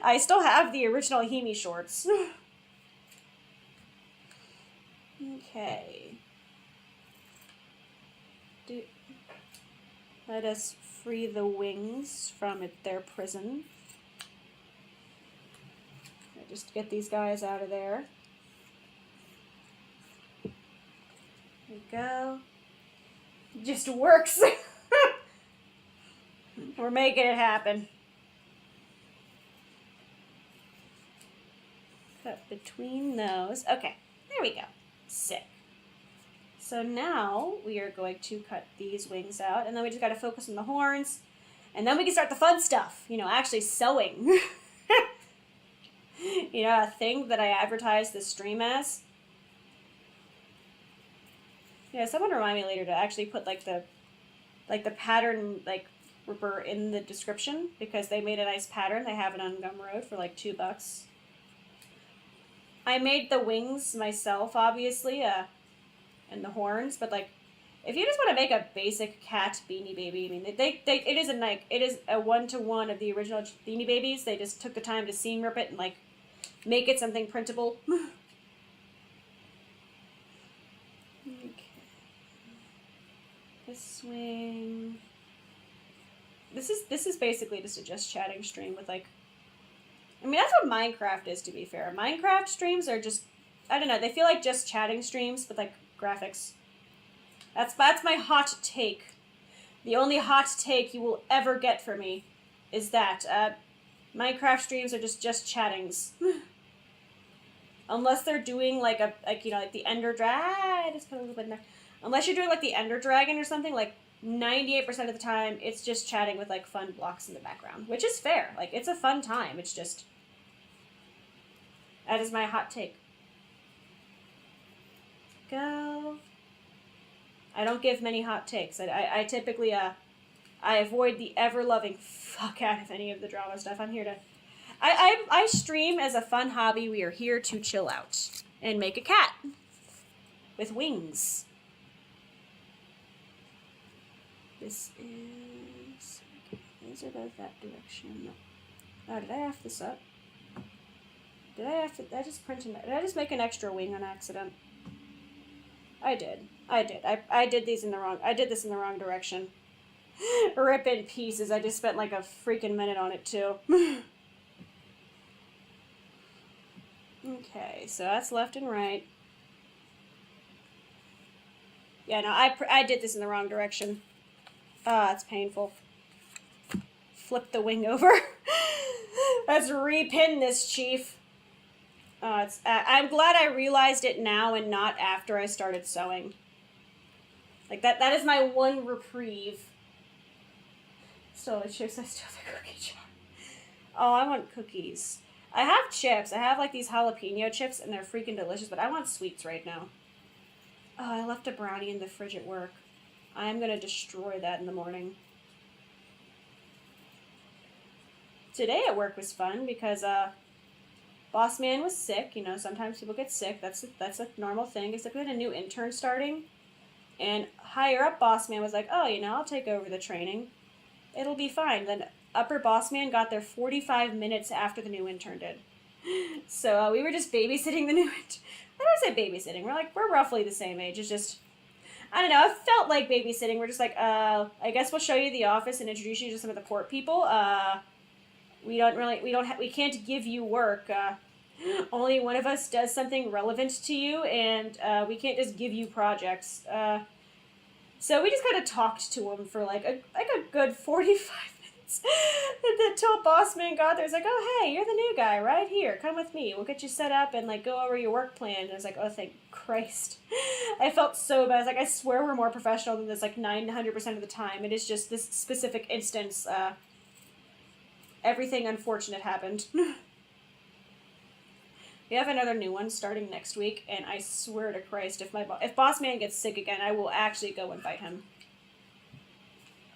I still have the original Himi shorts. Okay. Let us free the wings from their prison. Just get these guys out of there. There we go. It just works. We're making it happen. Cut between those. Okay, there we go. Sick. So now we are going to cut these wings out, and then we just got to focus on the horns, and then we can start the fun stuff, you know, actually sewing. You know, a thing that I advertised this stream as. Yeah, someone remind me later to actually put like the pattern like ripper in the description, because they made a nice pattern. They have it on Gumroad for like $2. I made the wings myself, obviously, and the horns, but like, if you just want to make a basic cat Beanie Baby, I mean, it is a one-to-one of the original Beanie Babies. They just took the time to seam rip it and like make it something printable. Okay. This wing. This is basically just a just chatting stream with like, I mean, that's what Minecraft is, to be fair. Minecraft streams are just, I don't know, they feel like just chatting streams with like graphics. That's my hot take. The only hot take you will ever get from me is that Minecraft streams are just chattings. Unless they're doing like the Ender Dragon. I just put a little bit in there. Unless you're doing like the Ender Dragon or something, like 98% of the time it's just chatting with like fun blocks in the background, which is fair. Like, it's a fun time. It's just, that is my hot take. Go. I don't give many hot takes. I typically I avoid the ever-loving fuck out of any of the drama stuff. I'm here to I stream as a fun hobby. We are here to chill out and make a cat with wings. This is, these are both that direction. Oh, did I F this up? Did I just make an extra wing on accident? I did. I did this in the wrong direction. Rip in pieces. I just spent like a freaking minute on it too. Okay, so that's left and right. Yeah, no, I did this in the wrong direction. Ah, it's painful. Flip the wing over. Let's repin this, Chief. I'm glad I realized it now and not after I started sewing. Like, that is my one reprieve. Still the chips, I still have the cookie jar. Oh, I want cookies. I have chips. I have like these jalapeno chips and they're freaking delicious, but I want sweets right now. Oh, I left a brownie in the fridge at work. I'm gonna destroy that in the morning. Today at work was fun because boss man was sick. You know, sometimes people get sick. That's a normal thing. Except we had a new intern starting, and higher up boss man was like, "Oh, you know, I'll take over the training. It'll be fine." Then upper boss man got there 45 minutes after the new intern did. So we were just babysitting the new intern. I don't say babysitting. We're roughly the same age. It's just, I don't know. It felt like babysitting. We're just like, I guess we'll show you the office and introduce you to some of the port people. We can't give you work. Only one of us does something relevant to you, and we can't just give you projects. So we just kind of talked to him for like a good 45 minutes. Until boss man got there. He's like, "Oh, hey, you're the new guy, right? Here, come with me. We'll get you set up and like go over your work plan." And I was like, "Oh, thank Christ." I felt so bad. I was like, I swear we're more professional than this like 900% of the time. It is just this specific instance. Everything unfortunate happened. We have another new one starting next week, and I swear to Christ, if boss man gets sick again, I will actually go and fight him.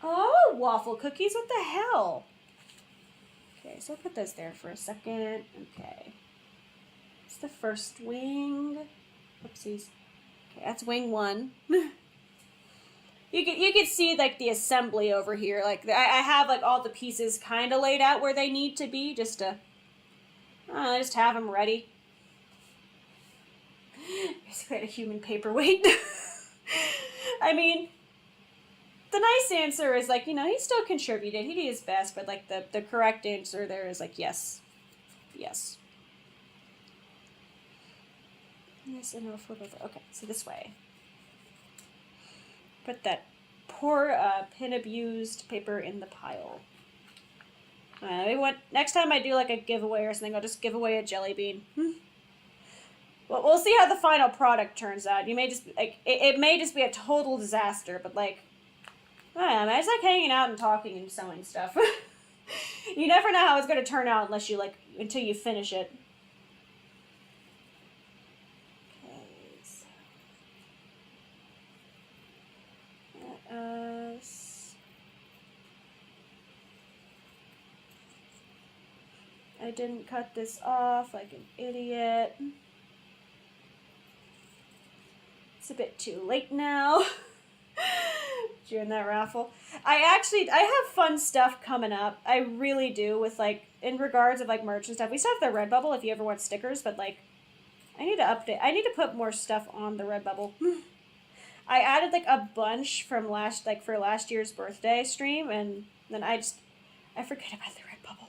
Oh, waffle cookies, what the hell? Okay, so I'll put those there for a second. Okay. It's the first wing. Oopsies. Okay, that's wing 1. You can see like the assembly over here. Like I have like all the pieces kind of laid out where they need to be, just to just have them ready. Basically, a human paperweight. I mean, the nice answer is like, he still contributed. He did his best, but like the correct answer there is like yes, yes. Yes, and I'll flip over. Okay, so this way. Put that poor pin-abused paper in the pile. Next time I do like a giveaway or something, I'll just give away a jelly bean. Well, we'll see how the final product turns out. You may just like it may just be a total disaster, but like, I don't know, I just like hanging out and talking and selling stuff. You never know how it's going to turn out until you finish it. I didn't cut this off like an idiot. It's a bit too late now. During that raffle. I have fun stuff coming up. I really do, with like, in regards of like merch and stuff. We still have the Redbubble if you ever want stickers, but like, I need to update. I need to put more stuff on the Redbubble. I added like a bunch from for last year's birthday stream, and then I forget about the Redbubble.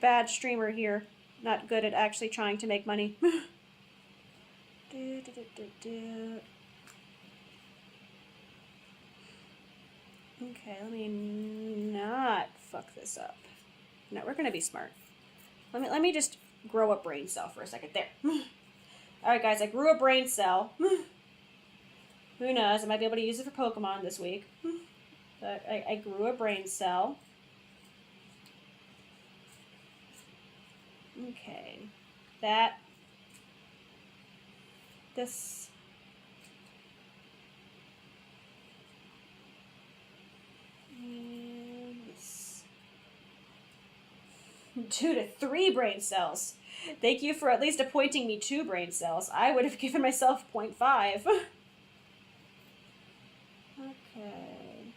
Bad streamer here. Not good at actually trying to make money. Okay, let me not fuck this up. No, we're gonna be smart. Let me just grow a brain cell for a second. There. Alright guys, I grew a brain cell. Who knows, I might be able to use it for Pokemon this week. But I grew a brain cell. Okay. This. And this. 2 to 3 brain cells. Thank you for at least appointing me 2 brain cells. I would have given myself 0.5. Okay.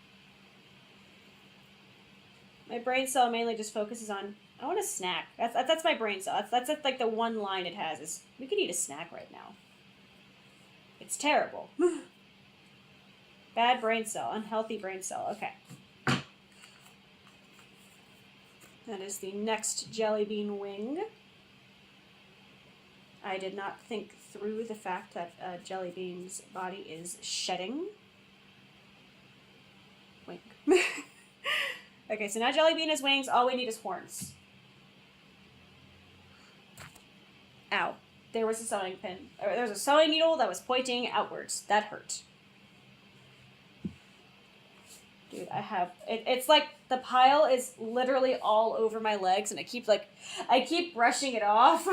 My brain cell mainly just focuses on, I want a snack. That's my brain cell. That's like the one line it has is, we could eat a snack right now. It's terrible. Bad brain cell. Unhealthy brain cell. Okay. That is the next jelly bean wing. I did not think through the fact that jelly bean's body is shedding. Wink. Okay, so now jelly bean has wings. All we need is horns. Ow. There was a sewing pin. Or there was a sewing needle that was pointing outwards. That hurt. Dude, it's like the pile is literally all over my legs, and I keep brushing it off.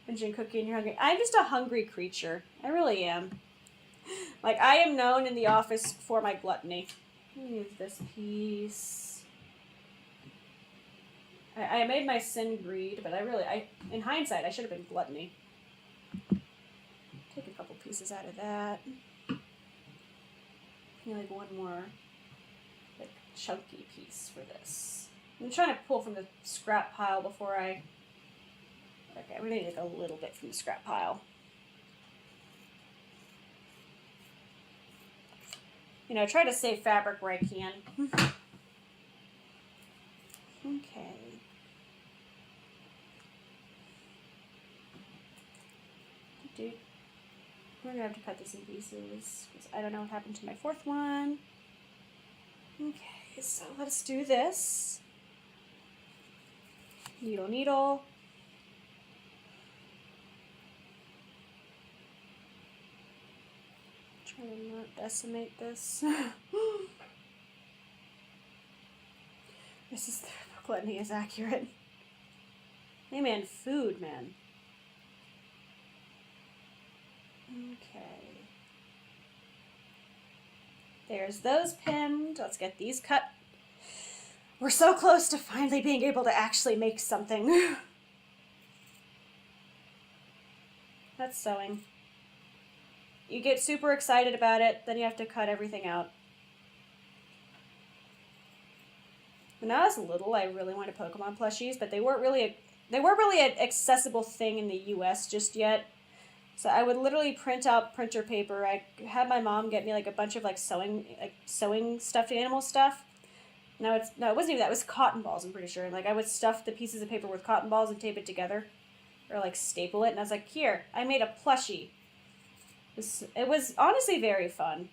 Mention cookie and you're hungry. I'm just a hungry creature. I really am. Like, I am known in the office for my gluttony. Let me use this piece. I made my sin greed, but in hindsight, I should have been gluttony. Take a couple pieces out of that. Maybe like one more like chunky piece for this. I'm trying to pull from the scrap pile before I... Okay, we're gonna need like a little bit from the scrap pile. You know, try to save fabric where I can. Okay. Dude, we're gonna have to cut this in pieces because I don't know what happened to my 4th one. Okay, so let's do this. Needle, needle. Try to not decimate this. This is the gluttony is accurate. Hey man, food, man. Okay. There's those pinned. Let's get these cut. We're so close to finally being able to actually make something. That's sewing. You get super excited about it, then you have to cut everything out. When I was little, I really wanted Pokemon plushies, but they weren't really an accessible thing in the US just yet. So I would literally print out printer paper. I had my mom get me like a bunch of like sewing stuffed animal stuff. No, it wasn't even that. It was cotton balls, I'm pretty sure. Like, I would stuff the pieces of paper with cotton balls and tape it together. Or, like, staple it. And I was like, here, I made a plushie. It was honestly very fun.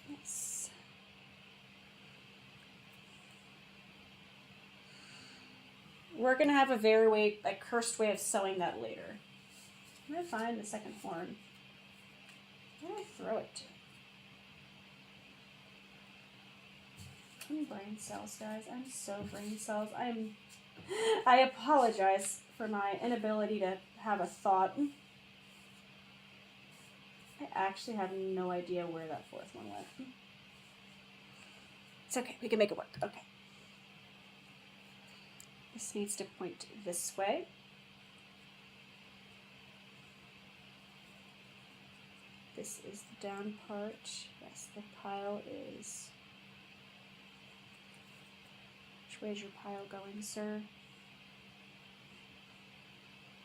Yes. We're going to have a very cursed way of sewing that later. I'm going to find the second horn. Where did I throw it to? I'm brain cells, guys. I'm so brain cells. I apologize for my inability to have a thought. I actually have no idea where that fourth one went. It's okay. We can make it work. Okay. This needs to point this way. This is the down part. Yes, the pile is... Which way is your pile going, sir?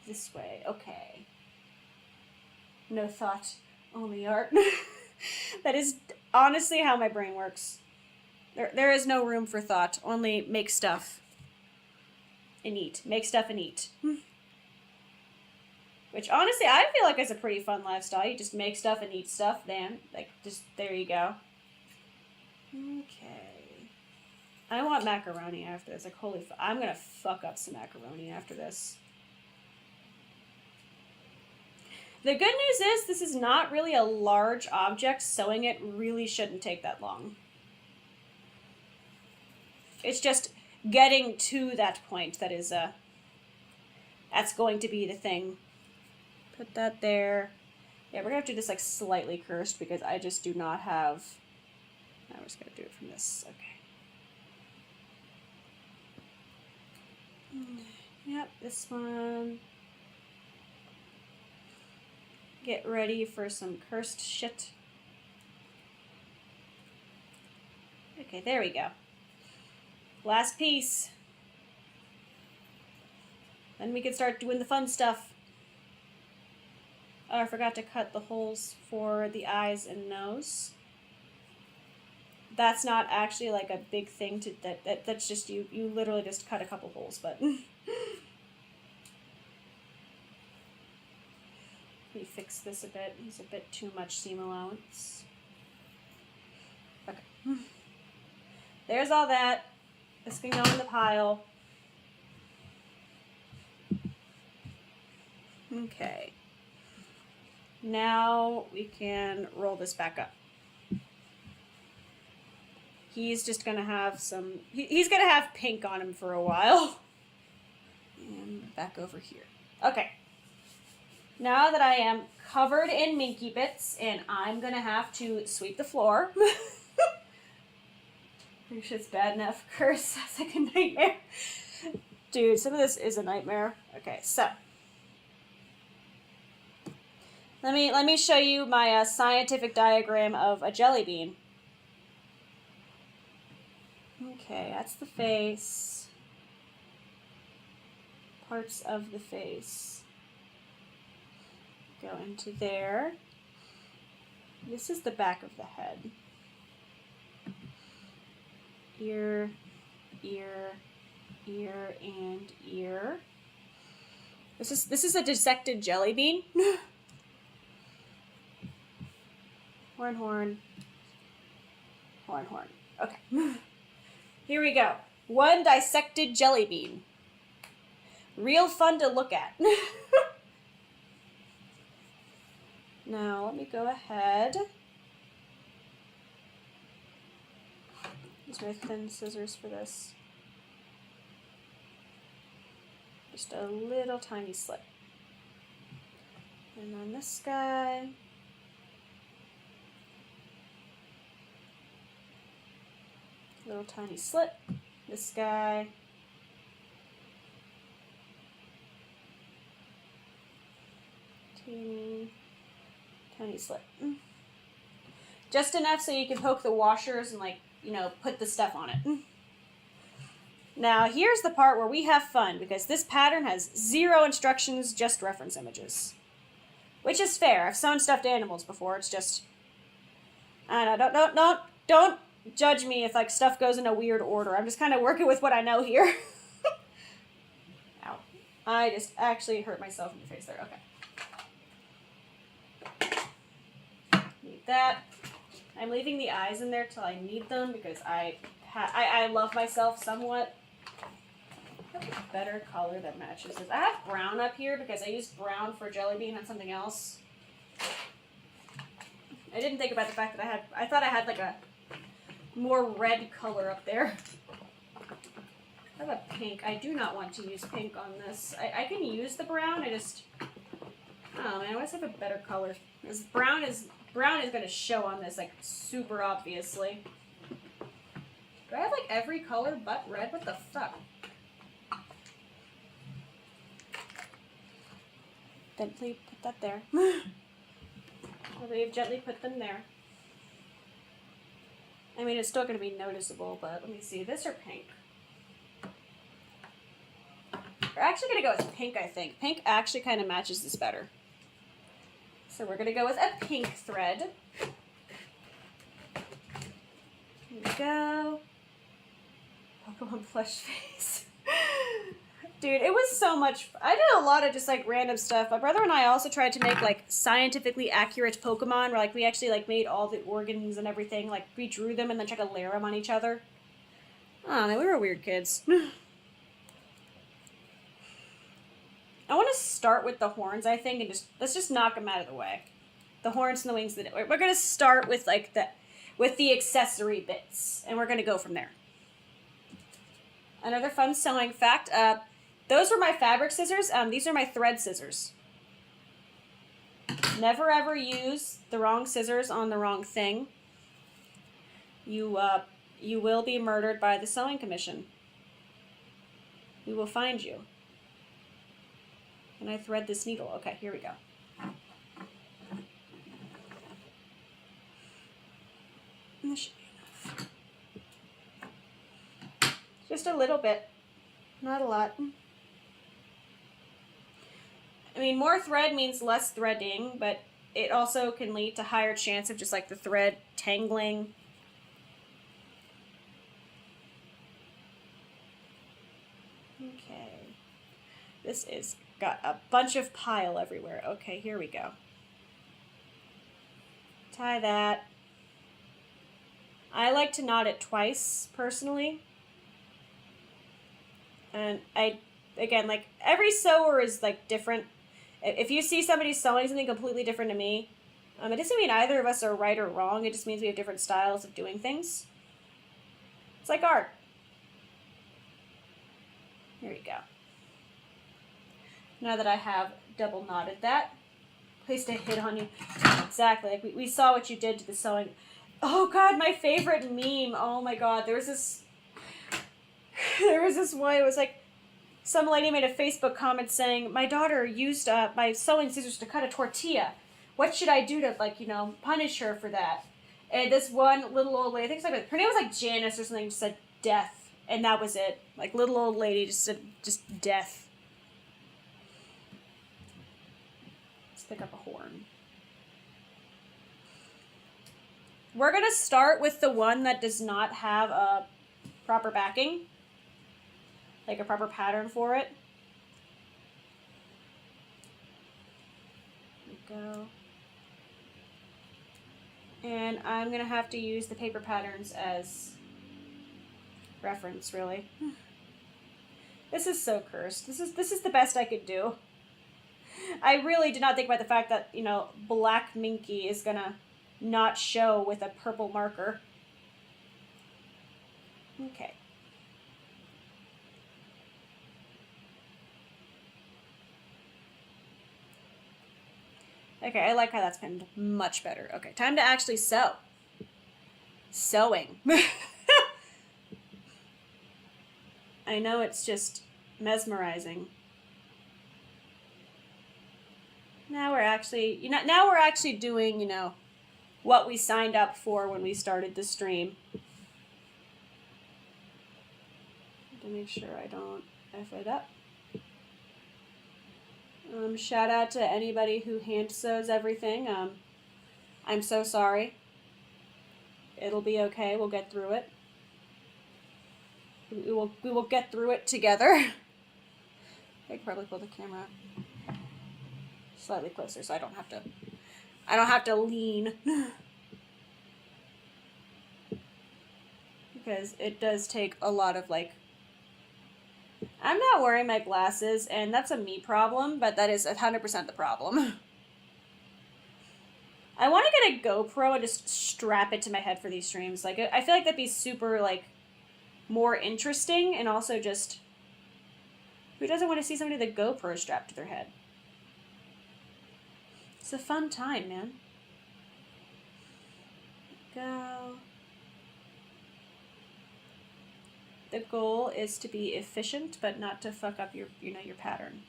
This way. Okay. No thought, only art. That is honestly how my brain works. There is no room for thought. Only make stuff and eat. Make stuff and eat. Which, honestly, I feel like it's a pretty fun lifestyle. You just make stuff and eat stuff, then. Like, just, there you go. Okay. I want macaroni after this. Like, holy fuck. I'm gonna fuck up some macaroni after this. The good news is, this is not really a large object. Sewing it really shouldn't take that long. It's just getting to that point that is, that's going to be the thing. Put that there. Yeah, we're gonna have to do this like slightly cursed because I just do not have... No, we're just gonna do it from this. Okay. Yep, this one. Get ready for some cursed shit. Okay, there we go. Last piece. Then we can start doing the fun stuff. Oh, I forgot to cut the holes for the eyes and nose. That's not actually like a big thing to that's just you literally just cut a couple holes, but let me fix this a bit. There's a bit too much seam allowance. Okay. There's all that. This can go in the pile. Okay. Now we can roll this back up. He's just gonna have some, he's gonna have pink on him for a while. And back over here. Okay. Now that I am covered in minky bits, and I'm gonna have to sweep the floor. Pretty sure it's bad enough. Curse sounds like a nightmare. Dude, some of this is a nightmare. Okay, so. Let me show you my scientific diagram of a jelly bean. Okay, that's the face. Parts of the face. Go into there. This is the back of the head. Ear, ear, ear, and ear. This is a dissected jelly bean. Horn, horn. Horn, horn. Okay. Here we go. One dissected jelly bean. Real fun to look at. Now, let me go ahead. Use my thin scissors for this. Just a little tiny slit. And on this guy. Little tiny slit. This guy. Teeny tiny slit. Just enough so you can poke the washers and, like, you know, put the stuff on it. Now, here's the part where we have fun, because this pattern has 0 instructions, just reference images. Which is fair. I've sewn stuffed animals before. It's just... I don't know. Don't judge me if, like, stuff goes in a weird order. I'm just kind of working with what I know here. Ow. I just actually hurt myself in the face there. Okay. Need that. I'm leaving the eyes in there till I need them, because I love myself somewhat. I have a better color that matches this. I have brown up here because I used brown for jellybean on something else. I didn't think about the fact that I thought I had like a more red color up there. I have a pink. I do not want to use pink on this. I can use the brown. Oh man, I want to have a better color. Because brown is going to show on this, like, super obviously. Do I have, like, every color but red? What the fuck? Gently put that there. We've gently put them there. I mean, it's still going to be noticeable, but let me see. This or pink? We're actually going to go with pink, I think. Pink actually kind of matches this better. So we're going to go with a pink thread. Here we go. Pokemon plush face. Dude, it was so much I did a lot of just, like, random stuff. My brother and I also tried to make, like, scientifically accurate Pokemon, where, like, we actually, like, made all the organs and everything. Like, we drew them and then tried to layer them on each other. Oh, man, we were weird kids. I want to start with the horns, I think, and let's just knock them out of the way. The horns and the wings. We're going to start with, like, the accessory bits, and we're going to go from there. Another fun sewing fact, those were my fabric scissors. These are my thread scissors. Never ever use the wrong scissors on the wrong thing. You will be murdered by the sewing commission. We will find you. Can I thread this needle? Okay, here we go. This should be enough. Just a little bit. Not a lot. I mean, more thread means less threading, but it also can lead to higher chance of just, like, the thread tangling. Okay. This is got a bunch of pile everywhere. Okay, here we go. Tie that. I like to knot it twice, personally. And again, like, every sewer is, like, different. If you see somebody sewing something completely different to me, it doesn't mean either of us are right or wrong. It just means we have different styles of doing things. It's like art. Here we go. Now that I have double knotted that, place to hit on you. Exactly. Like, we saw what you did to the sewing. Oh God, my favorite meme. Oh my God, there was this one. It was like some lady made a Facebook comment saying, "My daughter used my sewing scissors to cut a tortilla. What should I do to, like, you know, punish her for that?" And this one little old lady, I think her name was like Janice or something, just said death, and that was it. Like, little old lady just said just death. Let's pick up a horn. We're gonna start with the one that does not have a proper backing, like a proper pattern for it. There we go. And I'm gonna have to use the paper patterns as reference, really. This is so cursed. This is the best I could do. I really did not think about the fact that, you know, black Minky is gonna not show with a purple marker. Okay. Okay, I like how that's pinned much better. Okay, time to actually sew. Sewing. I know it's just mesmerizing. Now we're actually, now we're actually doing, what we signed up for when we started the stream. To make sure I don't F it up. Shout out to anybody who hand sews everything. I'm so sorry. It'll be okay. We'll get through it. We will get through it together. I could probably pull the camera slightly closer so I don't have to lean. Because it does take a lot of I'm not wearing my glasses, and that's a me problem, but that is 100% the problem. I want to get a GoPro and just strap it to my head for these streams. I feel like that'd be super, more interesting, and also just... Who doesn't want to see somebody with a GoPro strapped to their head? It's a fun time, man. Go... The goal is to be efficient, but not to fuck up your pattern.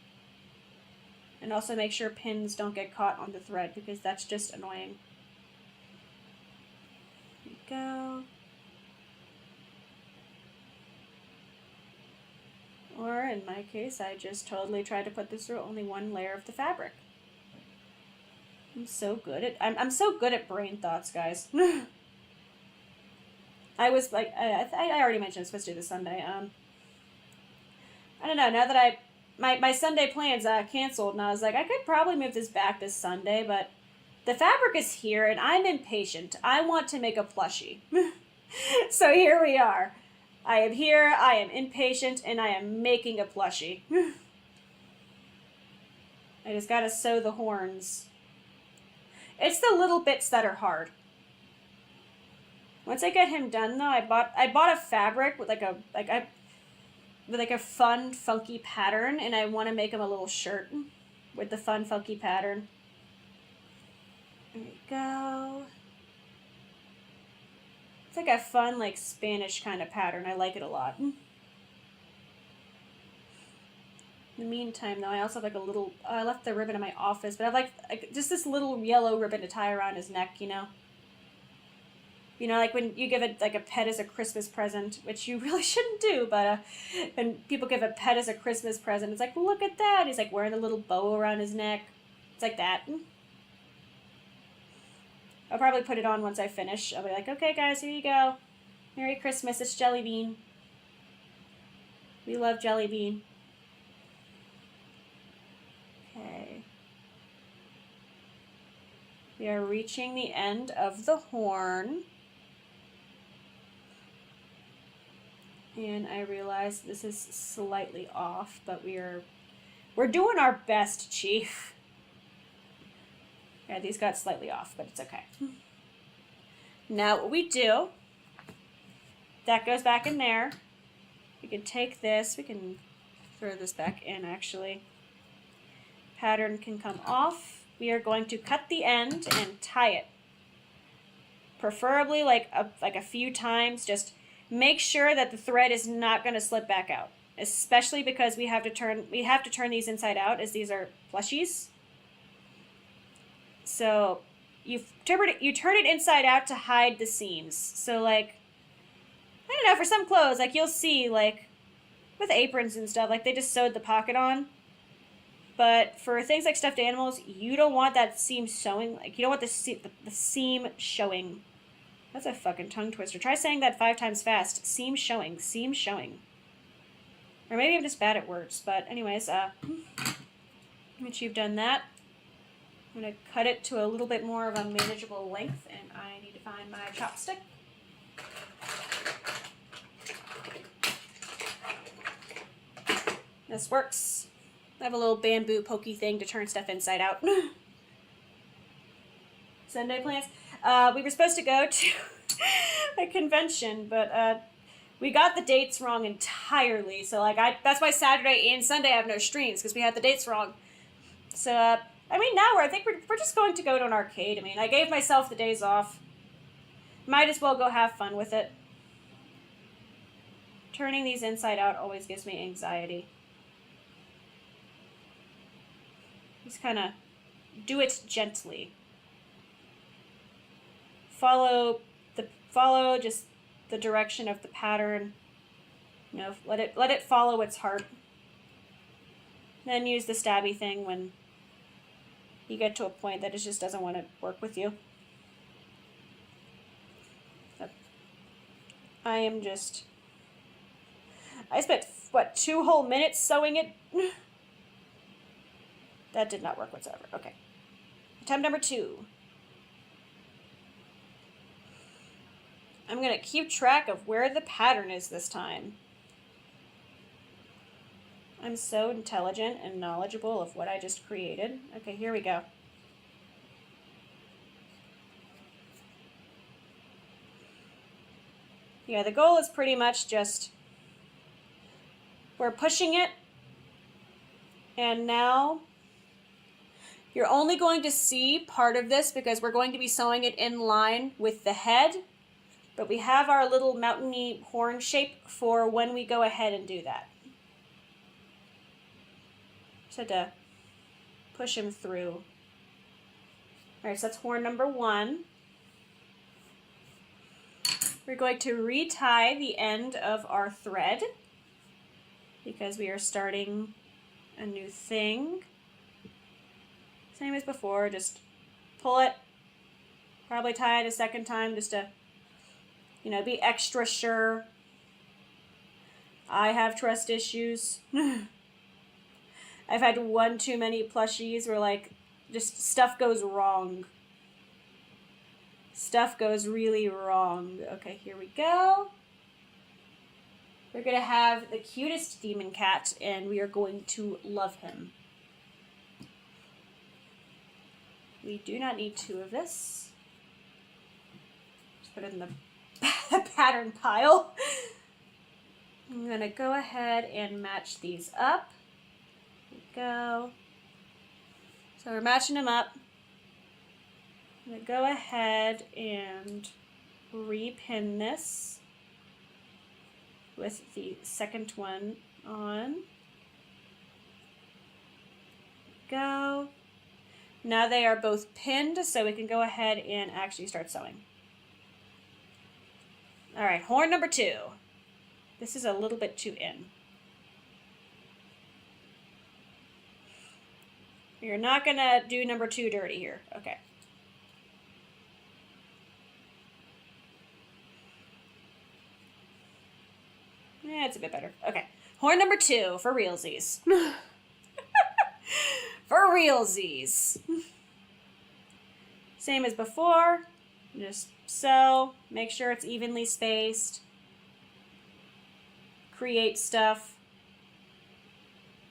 And also make sure pins don't get caught on the thread, because that's just annoying. Here we go. Or in my case, I just totally tried to put this through only one layer of the fabric. I'm so good at so good at brain thoughts, guys. I was I already mentioned I was supposed to do this Sunday. I don't know, now that my Sunday plans canceled, and I was like, I could probably move this back this Sunday, but the fabric is here, and I'm impatient. I want to make a plushie. So here we are. I am here, I am impatient, and I am making a plushie. I just gotta sew the horns. It's the little bits that are hard. Once I get him done, though, I bought a fabric with a fun, funky pattern, and I want to make him a little shirt with the fun, funky pattern. There we go. It's like a fun, Spanish kind of pattern. I like it a lot. In the meantime, though, I also have a little... I left the ribbon in my office, but I have just this little yellow ribbon to tie around his neck, when you give it a pet as a Christmas present, which you really shouldn't do, but when people give a pet as a Christmas present, it's like, look at that. He's wearing a little bow around his neck. It's like that. I'll probably put it on once I finish. I'll be like, okay, guys, here you go. Merry Christmas. It's Jellybean. We love Jellybean. Okay. We are reaching the end of the horn. And I realize this is slightly off, but we're doing our best, Chief. Yeah, these got slightly off, but it's okay. Now what we do, that goes back in there. We can take this, we can throw this back in actually. Pattern can come off. We are going to cut the end and tie it. Preferably a few times, just make sure that the thread is not going to slip back out, especially because we have to turn these inside out, as these are plushies. So you turn it inside out to hide the seams. So I don't know, for some clothes, you'll see with aprons and stuff, they just sewed the pocket on. But for things like stuffed animals, you don't want that seam showing. You don't want the seam showing. That's a fucking tongue twister. Try saying that 5 times fast. Seam showing. Seam showing. Or maybe I'm just bad at words. But anyways, once you've done that, I'm going to cut it to a little bit more of a manageable length. And I need to find my chopstick. This works. I have a little bamboo pokey thing to turn stuff inside out. Sunday plans. We were supposed to go to a convention, but we got the dates wrong entirely. So that's why Saturday and Sunday I have no streams, because we had the dates wrong. So I mean, now I think we're just going to go to an arcade. I mean, I gave myself the days off. Might as well go have fun with it. Turning these inside out always gives me anxiety. Just kind of do it gently. Follow just the direction of the pattern. You know, let it follow its heart. Then use the stabby thing when you get to a point that it just doesn't want to work with you. I spent, what, 2 whole minutes sewing it? That did not work whatsoever. Okay. Attempt number 2. I'm going to keep track of where the pattern is this time. I'm so intelligent and knowledgeable of what I just created. Okay, here we go. Yeah, the goal is pretty much just, we're pushing it, and now you're only going to see part of this because we're going to be sewing it in line with the head, but we have our little mountainy horn shape for when we go ahead and do that. Just had to push him through. All right, so that's horn number 1. We're going to retie the end of our thread because we are starting a new thing. Same as before, just pull it, probably tie it a second time just to, you know, be extra sure. I have trust issues. I've had one too many plushies where, like, just stuff goes wrong. Stuff goes really wrong. Okay, here we go. We're going to have the cutest demon cat, and we are going to love him. We do not need 2 of this. Just put it in the pattern pile. I'm going to go ahead and match these up. Here we go. So we're matching them up. I'm going to go ahead and repin this with the second one on. Go. Now they are both pinned, so we can go ahead and actually start sewing. All right, horn number 2. This is a little bit too in. You're not going to do number 2 dirty here. Okay. Yeah, it's a bit better. Okay. Horn number 2 for realsies. For realsies. Same as before. Just sew. Make sure it's evenly spaced. Create stuff.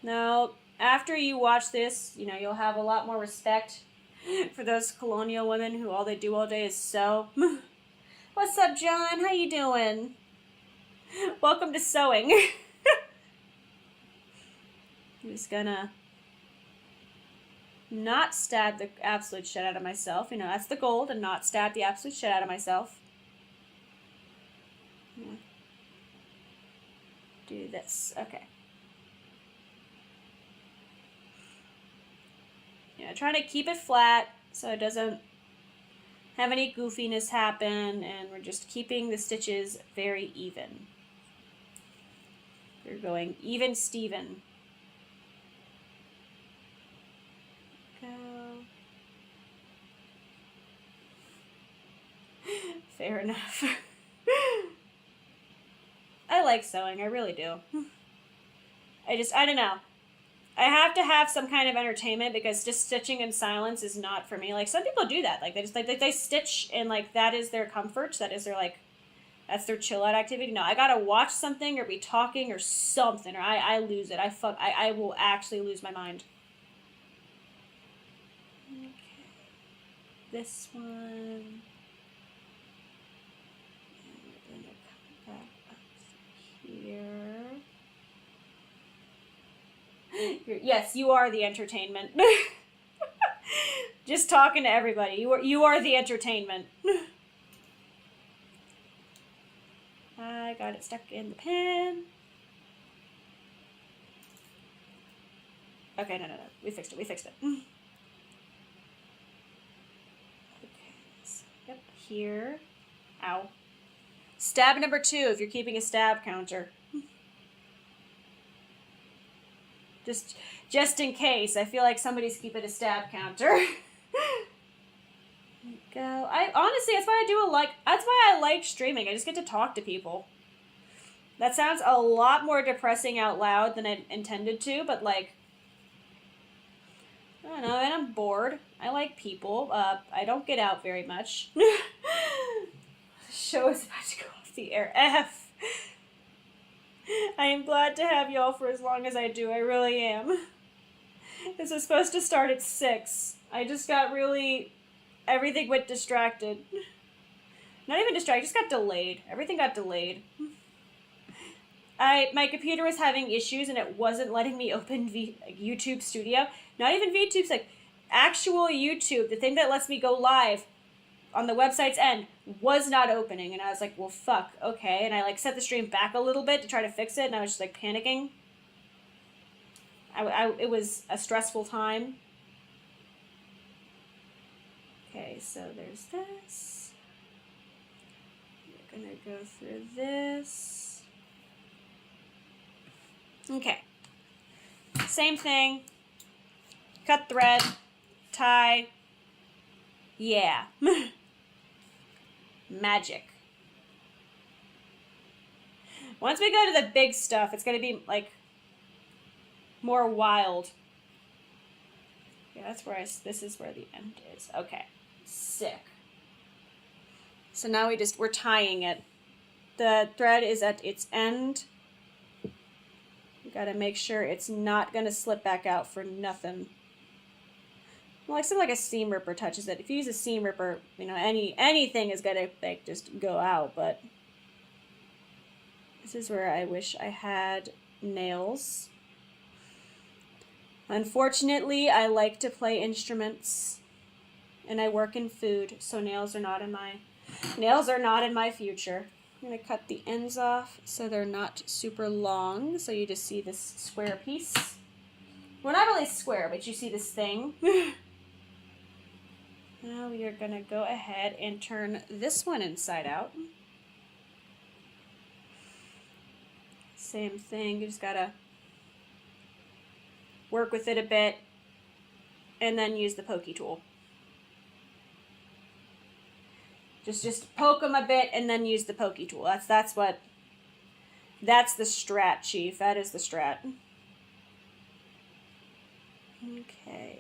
Now, after you watch this, you know, you'll have a lot more respect for those colonial women who all they do all day is sew. What's up, John? How you doing? Welcome to sewing. I'm just gonna not stab the absolute shit out of myself. You know, that's the goal, to not stab the absolute shit out of myself. Yeah. Do this. Okay. Yeah, trying to keep it flat so it doesn't have any goofiness happen, and we're just keeping the stitches very even. We're going even Steven. Go. Fair enough. I like sewing, I really do. I don't know. I have to have some kind of entertainment because just stitching in silence is not for me. Like, some people do that. Like, they just, like, they stitch and, like, that is their comfort. That is their, like, that's their chill out activity. No, I gotta watch something or be talking or something, or I lose it. I will actually lose my mind. Okay. This one. And we're gonna come back up here. Yes, you are the entertainment. Just talking to everybody. You are the entertainment. I got it stuck in the pen. Okay, no. We fixed it. Okay, so, yep, here. Ow. Stab number 2 if you're keeping a stab counter. Just in case. I feel like somebody's keeping a stab counter. Go. Honestly, that's why I like streaming. I just get to talk to people. That sounds a lot more depressing out loud than I intended to, but like, I don't know, and I'm bored. I like people. I don't get out very much. The show is about to go off the air. F. I am glad to have y'all for as long as I do. I really am. This was supposed to start at 6. I just got really... Everything went distracted. Not even distracted, just got delayed. Everything got delayed. My computer was having issues and it wasn't letting me open YouTube Studio. Not even VTube's, like, actual YouTube, the thing that lets me go live on the website's end, was not opening. And I was like, well, fuck, okay. And I, like, set the stream back a little bit to try to fix it, and I was just, like, panicking. It was a stressful time. Okay, so there's this. We're gonna go through this. Okay. Same thing. Cut thread. Tie. Yeah. Magic. Once we go to the big stuff, it's gonna be, like, more wild. Yeah, that's where this is where the end is. Okay. Sick. So now we're tying it. The thread is at its end. You gotta make sure it's not gonna slip back out for nothing. Well, like something like a seam ripper touches it. If you use a seam ripper, you know, anything is gonna, like, just go out, but this is where I wish I had nails. Unfortunately, I like to play instruments, and I work in food, so nails are not in my future. I'm gonna cut the ends off so they're not super long. So you just see this square piece. Well, not really square, but you see this thing. Now we are gonna go ahead and turn this one inside out. Same thing. You just gotta work with it a bit, and then use the pokey tool. Just poke them a bit, and then use the pokey tool. That's the strat, Chief. That is the strat. Okay.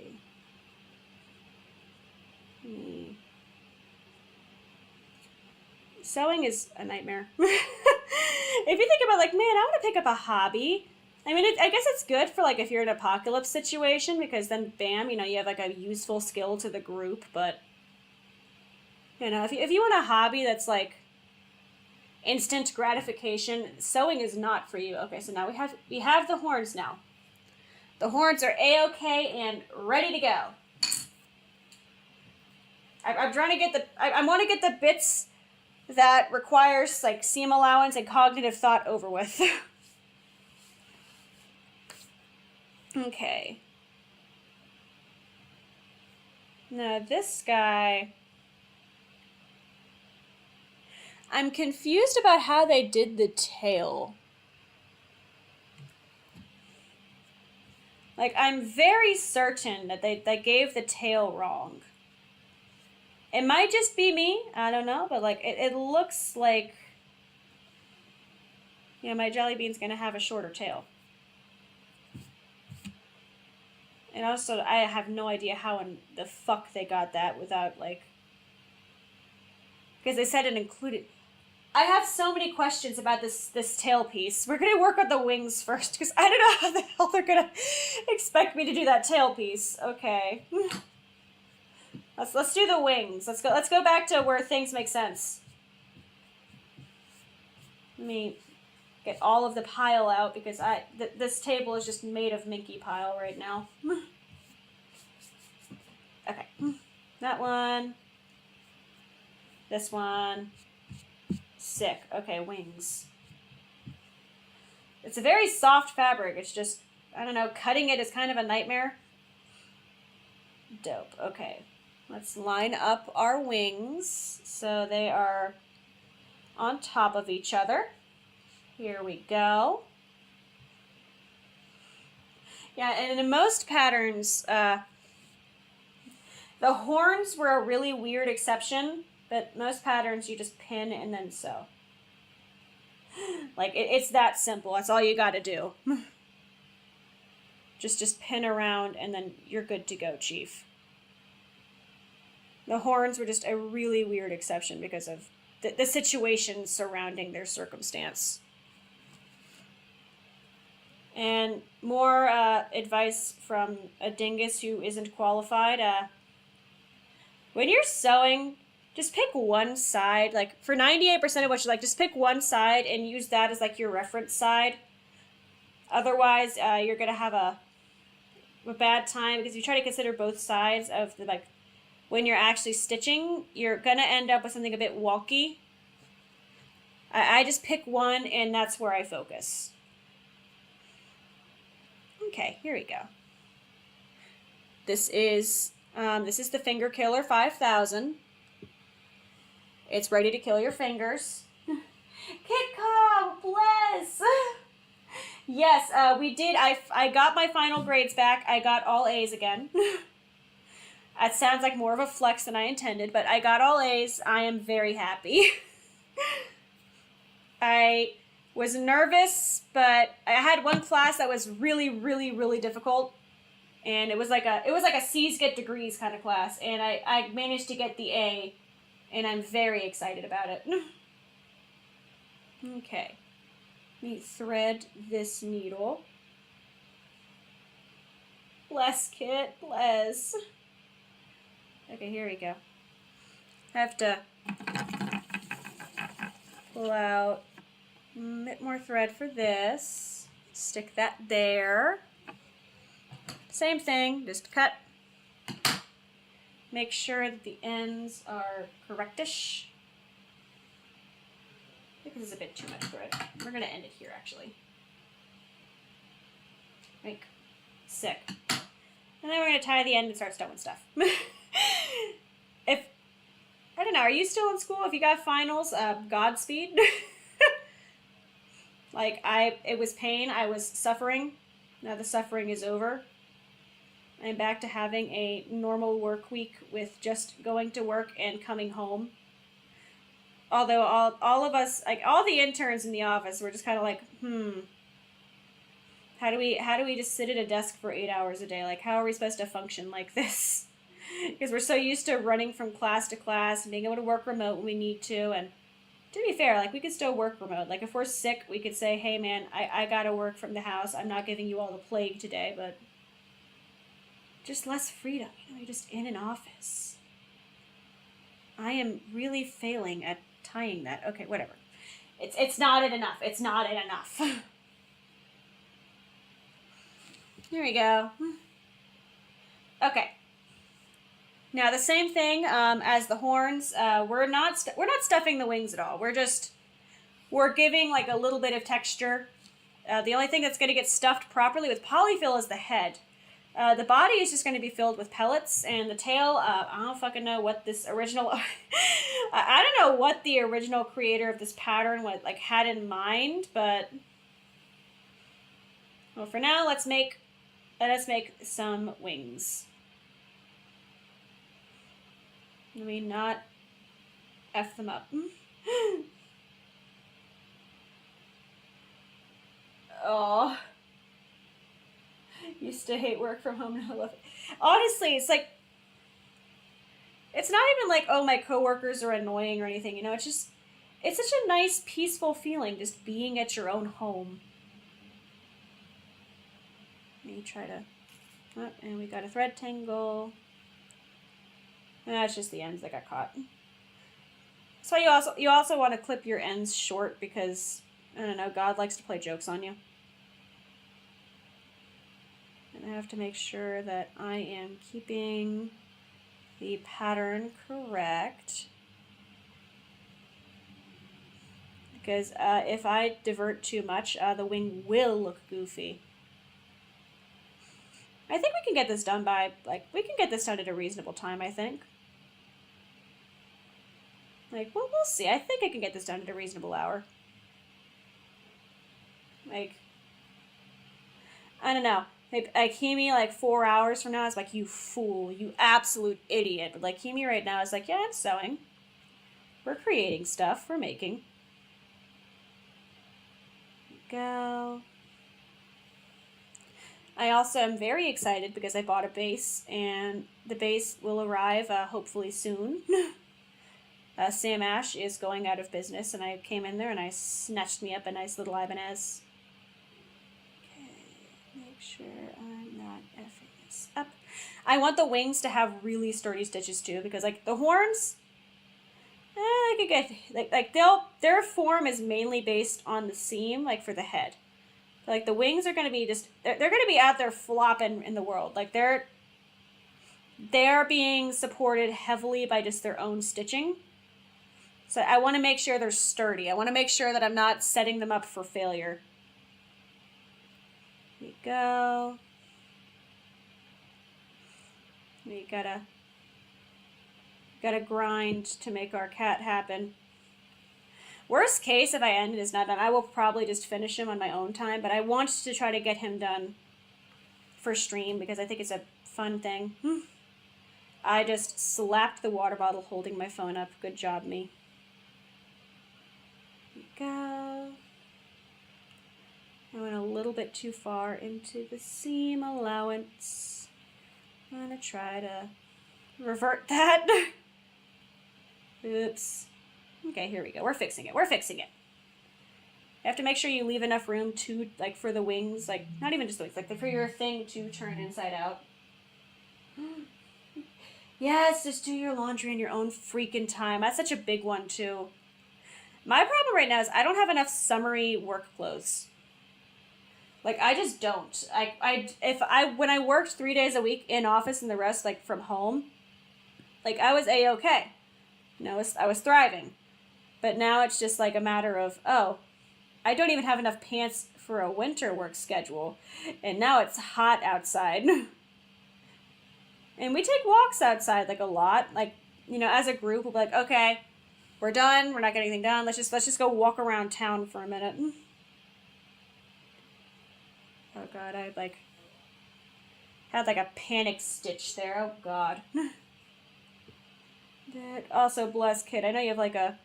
Sewing is a nightmare. If you think about, like, man, I want to pick up a hobby. I mean, I guess it's good for, like, if you're in an apocalypse situation, because then, bam, you know, you have, like, a useful skill to the group, but, you know, if you want a hobby that's, like, instant gratification, sewing is not for you. Okay, so now we have the horns now. The horns are A-okay and ready to go. I'm trying to get I want to get the bits that requires, like, seam allowance and cognitive thought over with. Okay. Now this guy, I'm confused about how they did the tail. Like, I'm very certain that they gave the tail wrong. It might just be me, I don't know, but, like, it looks like, you know, my jelly bean's gonna have a shorter tail. And also, I have no idea how in the fuck they got that without, like, because they said it included. I have so many questions about this tail piece. We're gonna work on the wings first, because I don't know how the hell they're gonna expect me to do that tail piece. Okay. Let's do the wings. Let's go back to where things make sense. Let me get all of the pile out, because this table is just made of minky pile right now. Okay. That one. This one. Sick. Okay, wings. It's a very soft fabric. It's just, I don't know, cutting it is kind of a nightmare. Dope. Okay. Let's line up our wings so they are on top of each other. Here we go. Yeah, and in most patterns, the horns were a really weird exception, but most patterns you just pin and then sew. Like, it's that simple. That's all you gotta do. Just pin around and then you're good to go, Chief. The horns were just a really weird exception because of the situation surrounding their circumstance. And more advice from a dingus who isn't qualified. When you're sewing, just pick one side. Like, for 98% of what you like, just pick one side and use that as, like, your reference side. Otherwise, you're going to have a bad time because if you try to consider both sides of the, like, when you're actually stitching, you're going to end up with something a bit wonky. I just pick one and that's where I focus. Okay, here we go. This is the Finger Killer 5000. It's ready to kill your fingers. Kitco, bless! Yes, we did. I got my final grades back. I got all A's again. That sounds like more of a flex than I intended, but I got all A's. I am very happy. I was nervous, but I had one class that was really, really, really difficult. And it was like a C's get degrees kind of class. And I managed to get the A. And I'm very excited about it. Okay. Let me thread this needle. Bless, Kit. Bless. Okay, here we go. I have to pull out a bit more thread for this. Stick that there. Same thing, just cut. Make sure that the ends are correctish. I think this is a bit too much thread. We're going to end it here, actually. Like, sick. And then we're going to tie the end and start stowing stuff. I don't know, are you still in school? If you got finals, Godspeed. Like, it was pain. I was suffering. Now the suffering is over. I'm back to having a normal work week with just going to work and coming home. Although all of us, like all the interns in the office, were just kind of like, how do we just sit at a desk for 8 hours a day? Like, how are we supposed to function like this? Because we're so used to running from class to class and being able to work remote when we need to. And to be fair, like, we could still work remote. Like, if we're sick, we could say, hey man, I gotta work from the house. I'm not giving you all the plague today, but just less freedom. You know, you're just in an office. I am really failing at tying that. Okay, whatever. It's not enough. It's not enough. Here we go. Okay. Now the same thing as the horns. We're not stuffing the wings at all. We're giving like a little bit of texture. The only thing that's going to get stuffed properly with polyfill is the head. The body is just going to be filled with pellets, and the tail, I don't fucking know what this original, I don't know what the original creator of this pattern had in mind, but, well, for now, let us make some wings. Let me not F them up. Oh. Used to hate work from home, now I love it. Honestly, it's like, it's not even like, oh, my coworkers are annoying or anything, you know, it's such a nice, peaceful feeling just being at your own home. Let me try to, oh, and we got a thread tangle. That's just the ends that got caught. So you also want to clip your ends short because, I don't know, God likes to play jokes on you. And I have to make sure that I am keeping the pattern correct. Because if I divert too much, the wing will look goofy. I think we can get this done by, like, we can get this done at a reasonable time, I think. Like, well, we'll see. I think I can get this done at a reasonable hour. Like, I don't know. Like, Himi, like, 4 hours from now is like, you fool, you absolute idiot. But, like, Himi right now is like, yeah, I'm sewing. We're creating stuff. We're making. Go. I also am very excited because I bought a base, and the base will arrive hopefully soon. Sam Ash is going out of business, and I came in there and I snatched me up a nice little Ibanez. Okay, make sure I'm not effing this up. I want the wings to have really sturdy stitches too, because like the horns, I could get like their form is mainly based on the seam, like for the head. Like the wings are going to be just they're going to be out there flopping in the world. Like they're being supported heavily by just their own stitching. So I want to make sure they're sturdy. I want to make sure that I'm not setting them up for failure. Here we go. We gotta grind to make our cat happen. Worst case, if I end it is not done, I will probably just finish him on my own time, but I want to try to get him done for stream because I think it's a fun thing. I just slapped the water bottle holding my phone up. Good job, me. Here we go. I went a little bit too far into the seam allowance. I'm going to try to revert that. Oops. Okay, here we go. We're fixing it. We're fixing it. You have to make sure you leave enough room to, like, for the wings, like, not even just the wings, like, for your thing to turn inside out. Yes, just do your laundry in your own freaking time. That's such a big one, too. My problem right now is I don't have enough summery work clothes. Like, I just don't. When I worked 3 days a week in office and the rest, like, from home, like, I was A-okay. You know, I was thriving. But now it's just like a matter of, oh, I don't even have enough pants for a winter work schedule. And now it's hot outside. And we take walks outside, like, a lot. Like, you know, as a group, we'll be like, okay, we're done. We're not getting anything done. Let's just go walk around town for a minute. Oh, God, I, like, had, like, a panic stitch there. Oh, God. Also, bless kid. I know you have, like, a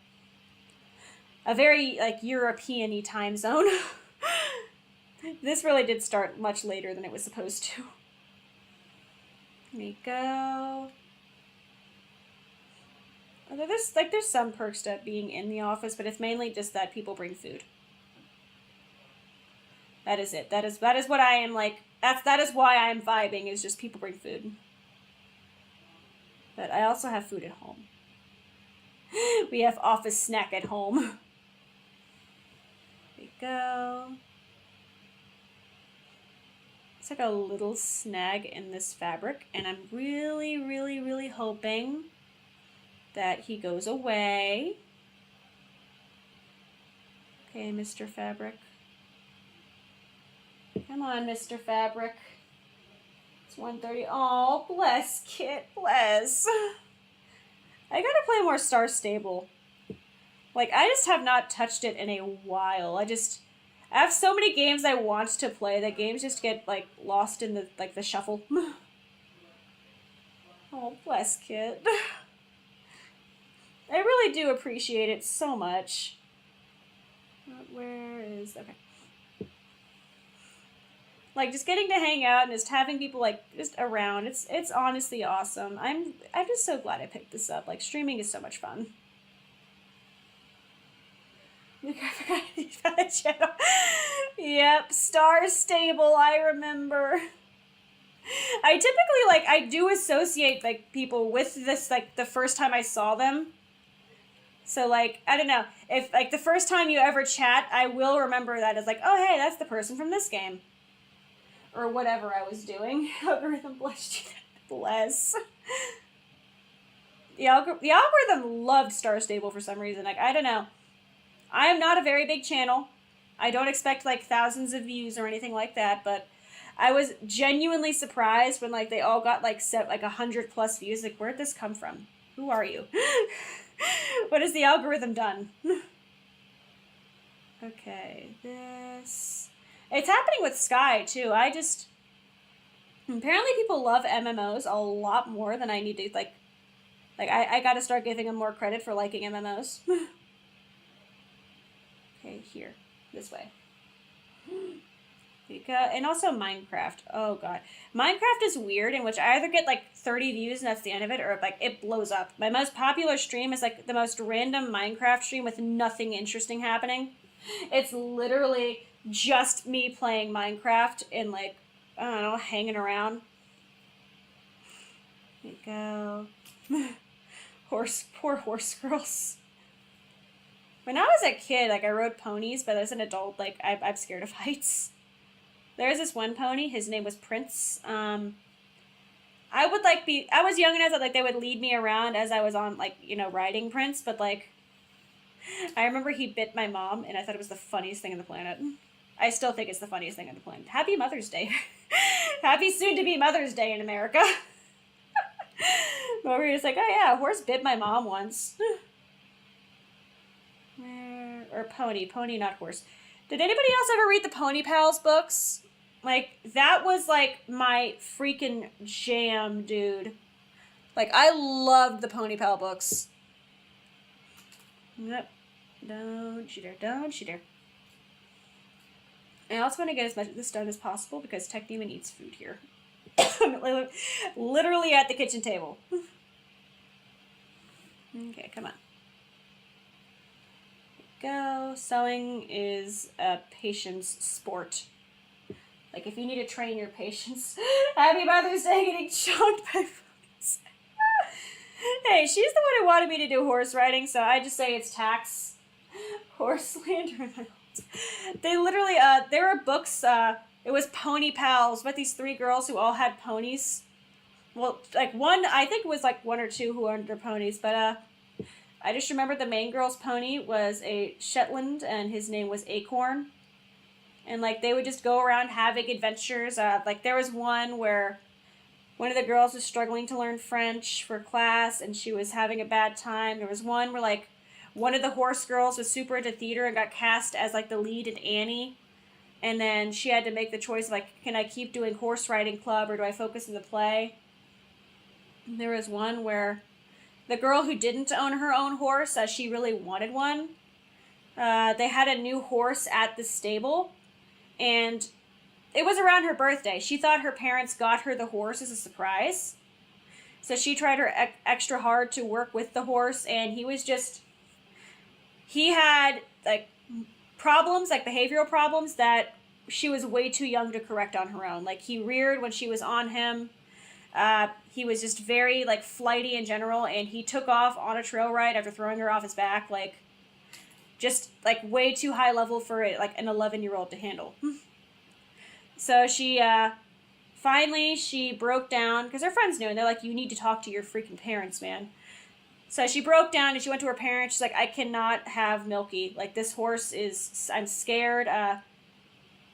very, like, European-y time zone. This really did start much later than it was supposed to. Here we go. Although there's some perks to being in the office, but it's mainly just that people bring food. That is it. That is what I am like. That is why I am vibing, is just people bring food. But I also have food at home. We have office snack at home. Here we go. It's like a little snag in this fabric, and I'm really, really, really hoping that he goes away. Okay, Mr. Fabric. Come on, Mr. Fabric. It's 1:30. Oh, bless, Kit, bless. I gotta play more Star Stable. Like, I just have not touched it in a while. I have so many games I want to play that games just get, like, lost in the shuffle. Oh, bless, Kit. I really do appreciate it so much. Where is... Okay. Like, just getting to hang out and just having people, like, just around. It's honestly awesome. I'm just so glad I picked this up. Like, streaming is so much fun. I forgot that channel. Yep, Star Stable, I remember. I typically, like, I do associate, like, people with this, like, the first time I saw them. So, like, I don't know. If, like, the first time you ever chat, I will remember that as, like, oh, hey, that's the person from this game. Or whatever I was doing. Algorithm blessed you. Bless. The algorithm loved Star Stable for some reason. Like, I don't know. I am not a very big channel. I don't expect like thousands of views or anything like that, but I was genuinely surprised when like they all got like 100+ views. Like, where'd this come from? Who are you? What has the algorithm done? Okay, this... It's happening with Sky, too. Apparently people love MMOs a lot more than I need to, like I gotta start giving them more credit for liking MMOs. Okay, here. This way. And also Minecraft. Oh, God. Minecraft is weird, in which I either get, like, 30 views and that's the end of it, or, like, it blows up. My most popular stream is, like, the most random Minecraft stream with nothing interesting happening. It's literally just me playing Minecraft and, like, I don't know, hanging around. There you go. Poor horse girls. When I was a kid, like, I rode ponies, but as an adult, like, I'm scared of heights. There's this one pony, his name was Prince. I was young enough that, like, they would lead me around as I was on, like, you know, riding Prince, but, like, I remember he bit my mom, and I thought it was the funniest thing on the planet. I still think it's the funniest thing on the planet. Happy Mother's Day. Happy soon-to-be Mother's Day in America. But we're just like, oh yeah, a horse bit my mom once. Or pony, not horse. Did anybody else ever read the Pony Pals books? Like, that was, like, my freaking jam, dude. Like, I loved the Pony Pal books. Yep. Don't you dare. I also want to get as much of this done as possible because Tech Demon eats food here. I'm literally at the kitchen table. Okay, come on. Go. Sewing is a patience sport. Like, if you need to train your patience. Happy Mother's Day getting chunked by phones. Hey, she's the one who wanted me to do horse riding, so I just say it's tax. Horse slander. They literally, there were books, it was Pony Pals, about these 3 girls who all had ponies. Well, like, I think it was like 1 or 2 who owned their ponies, but, I just remember the main girl's pony was a Shetland, and his name was Acorn. And, like, they would just go around having adventures. Like, there was one where one of the girls was struggling to learn French for class, and she was having a bad time. There was one where, like, one of the horse girls was super into theater and got cast as, like, the lead in Annie. And then she had to make the choice of, like, can I keep doing horse riding club or do I focus in the play? And there was one where the girl who didn't own her own horse, she really wanted one. They had a new horse at the stable, and it was around her birthday. She thought her parents got her the horse as a surprise. So she tried her extra hard to work with the horse, and he had, like, problems, like behavioral problems that she was way too young to correct on her own. Like, he reared when she was on him. He was just very, like, flighty in general, and he took off on a trail ride after throwing her off his back, like, just, like, way too high level for, like, an 11-year-old to handle. So she, finally, she broke down, because her friends knew, and they're like, you need to talk to your freaking parents, man. So she broke down, and she went to her parents. She's like, I cannot have Milky. Like, this horse is, I'm scared.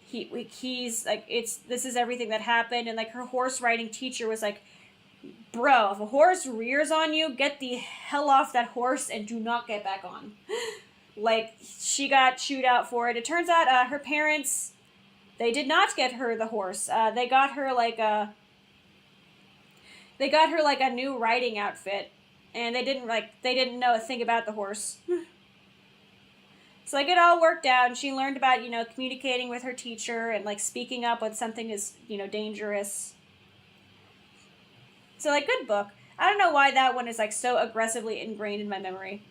He's, like, this is everything that happened. And, like, her horse riding teacher was like, bro, if a horse rears on you, get the hell off that horse and do not get back on. Like, she got chewed out for it. It turns out, her parents, they did not get her the horse. They got her, like, a new riding outfit. And they didn't know a thing about the horse. So, like, it all worked out, and she learned about, you know, communicating with her teacher and, like, speaking up when something is, you know, dangerous. So, like, good book. I don't know why that one is, like, so aggressively ingrained in my memory.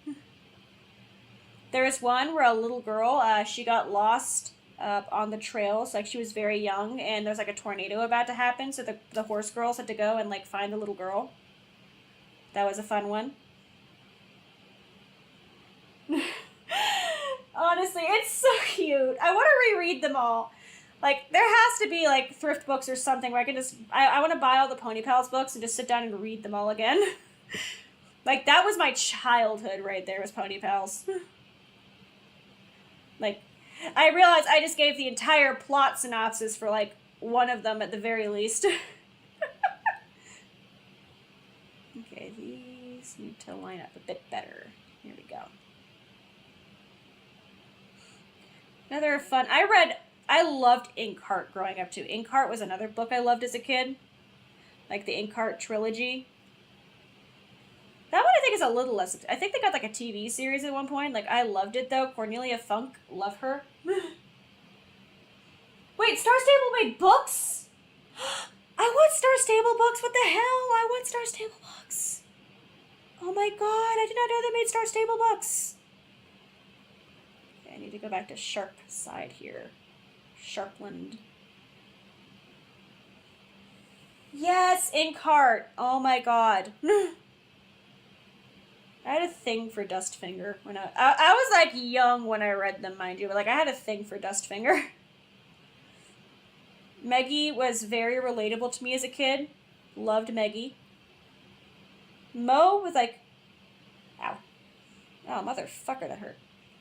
There was one where a little girl, she got lost on the trails. Like, she was very young, and there's, like, a tornado about to happen, so the horse girls had to go and, like, find the little girl. That was a fun one. Honestly, it's so cute. I want to reread them all. Like, there has to be, like, thrift books or something where I can just... I want to buy all the Pony Pals books and just sit down and read them all again. Like, that was my childhood right there, was Pony Pals. Like, I realized I just gave the entire plot synopsis for, like, one of them at the very least. Okay, these need to line up a bit better. Here we go. Another fun... I loved Inkheart growing up, too. Inkheart was another book I loved as a kid. Like, the Inkheart trilogy. That one I think is a little less... I think they got, like, a TV series at one point. Like, I loved it, though. Cornelia Funk. Love her. Wait, Star Stable made books? I want Star Stable books. What the hell? I want Star Stable books. Oh my god, I did not know they made Star Stable books. Okay, I need to go back to Sharp side here. Sharpland. Yes, Inkheart. Oh my god. I had a thing for Dustfinger when I was like young when I read them, mind you, but like I had a thing for Dustfinger. Meggie was very relatable to me as a kid. Loved Meggie. Mo was like, ow. Oh, motherfucker, that hurt.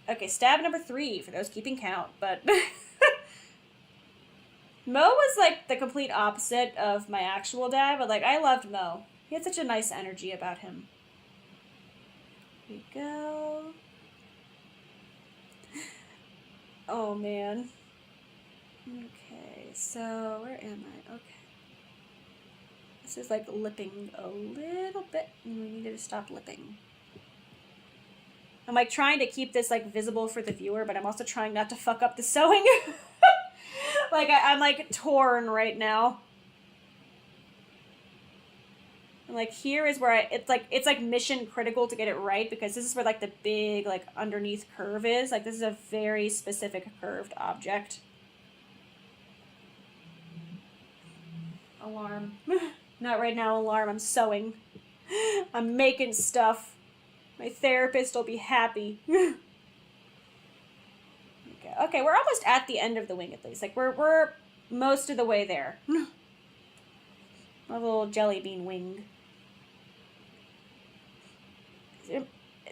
Okay, stab number 3 for those keeping count, but Mo was like the complete opposite of my actual dad, but like I loved Mo. He had such a nice energy about him. Here we go. Oh, man. Okay, so where am I? Okay. This is like lipping a little bit, and we need to stop lipping. I'm like trying to keep this like visible for the viewer, but I'm also trying not to fuck up the sewing. Like I'm like torn right now. And like here is where it's like mission critical to get it right, because this is where like the big like underneath curve is. Like this is a very specific curved object. Alarm. Not right now, alarm. I'm sewing. I'm making stuff. My therapist will be happy. Okay, we're almost at the end of the wing at least. Like we're most of the way there. A little jelly bean wing.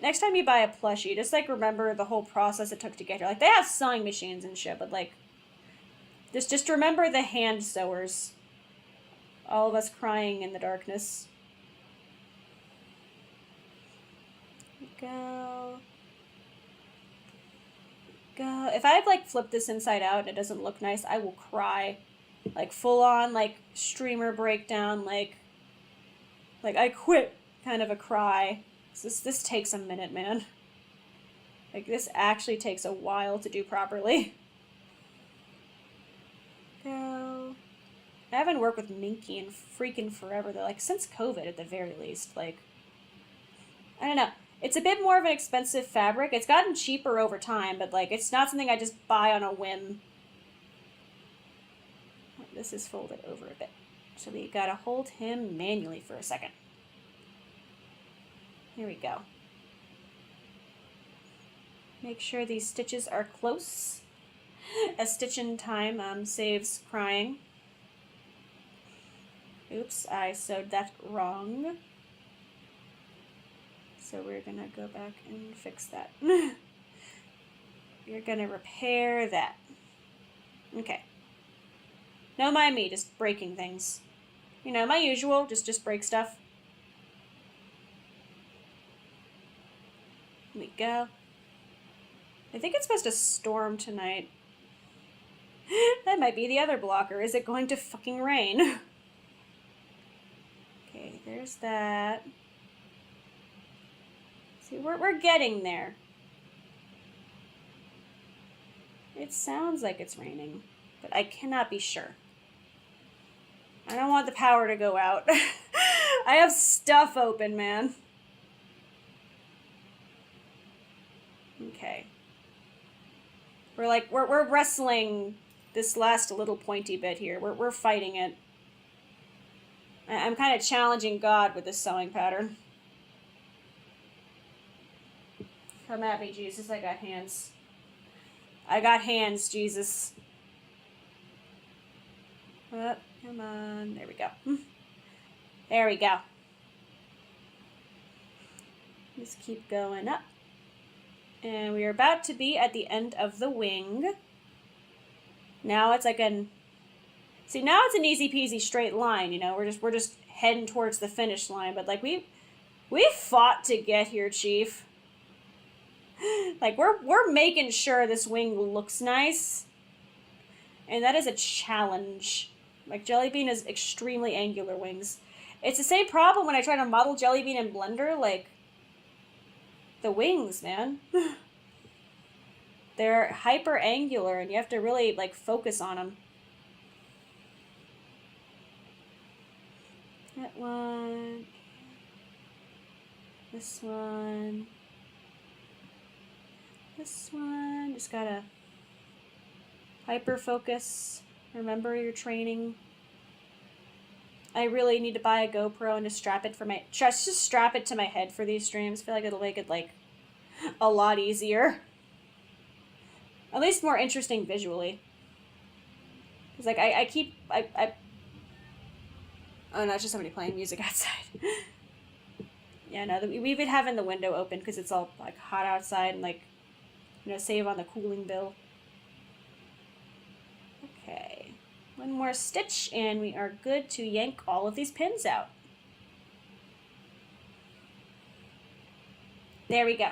Next time you buy a plushie, just like remember the whole process it took to get here. Like they have sewing machines and shit, but like just remember the hand sewers. All of us crying in the darkness. Go. If I've like flipped this inside out and it doesn't look nice, I will cry. Like full on like streamer breakdown, like I quit kind of a cry. This takes a minute, man. Like this actually takes a while to do properly. Go. I haven't worked with Minky in freaking forever though, like since COVID at the very least. Like I don't know. It's a bit more of an expensive fabric. It's gotten cheaper over time, but like it's not something I just buy on a whim. This is folded over a bit. So we gotta hold him manually for a second. Here we go. Make sure these stitches are close. A stitch in time saves crying. Oops, I sewed that wrong. So we're gonna go back and fix that. You're gonna repair that. Okay. Don't mind me, just breaking things. You know, my usual, just break stuff. Here we go. I think it's supposed to storm tonight. That might be the other blocker. Is it going to fucking rain? Okay, there's that. See, we're getting there. It sounds like it's raining, but I cannot be sure. I don't want the power to go out. I have stuff open, man. Okay. We're wrestling this last little pointy bit here. We're fighting it. I'm kind of challenging God with this sewing pattern. Come at me, Jesus. I got hands. I got hands, Jesus. Oh, come on. There we go. There we go. Just keep going up. And we are about to be at the end of the wing. Now it's like see, now it's an easy peasy straight line, you know, we're just heading towards the finish line, but like we fought to get here, Chief. Like we're making sure this wing looks nice. And that is a challenge. Like jellybean is extremely angular wings. It's the same problem when I try to model jellybean in Blender, like the wings, man. They're hyper angular and you have to really like focus on them. That one. This one. This one. Just gotta hyper focus. Remember your training. I really need to buy a GoPro and just strap it to my head for these streams. I feel like it'll make it like a lot easier. At least more interesting visually. Cause like oh no, it's just somebody playing music outside. Yeah, no, we've been having the window open because it's all like hot outside and like, you know, save on the cooling bill. Okay, one more stitch and we are good to yank all of these pins out. There we go.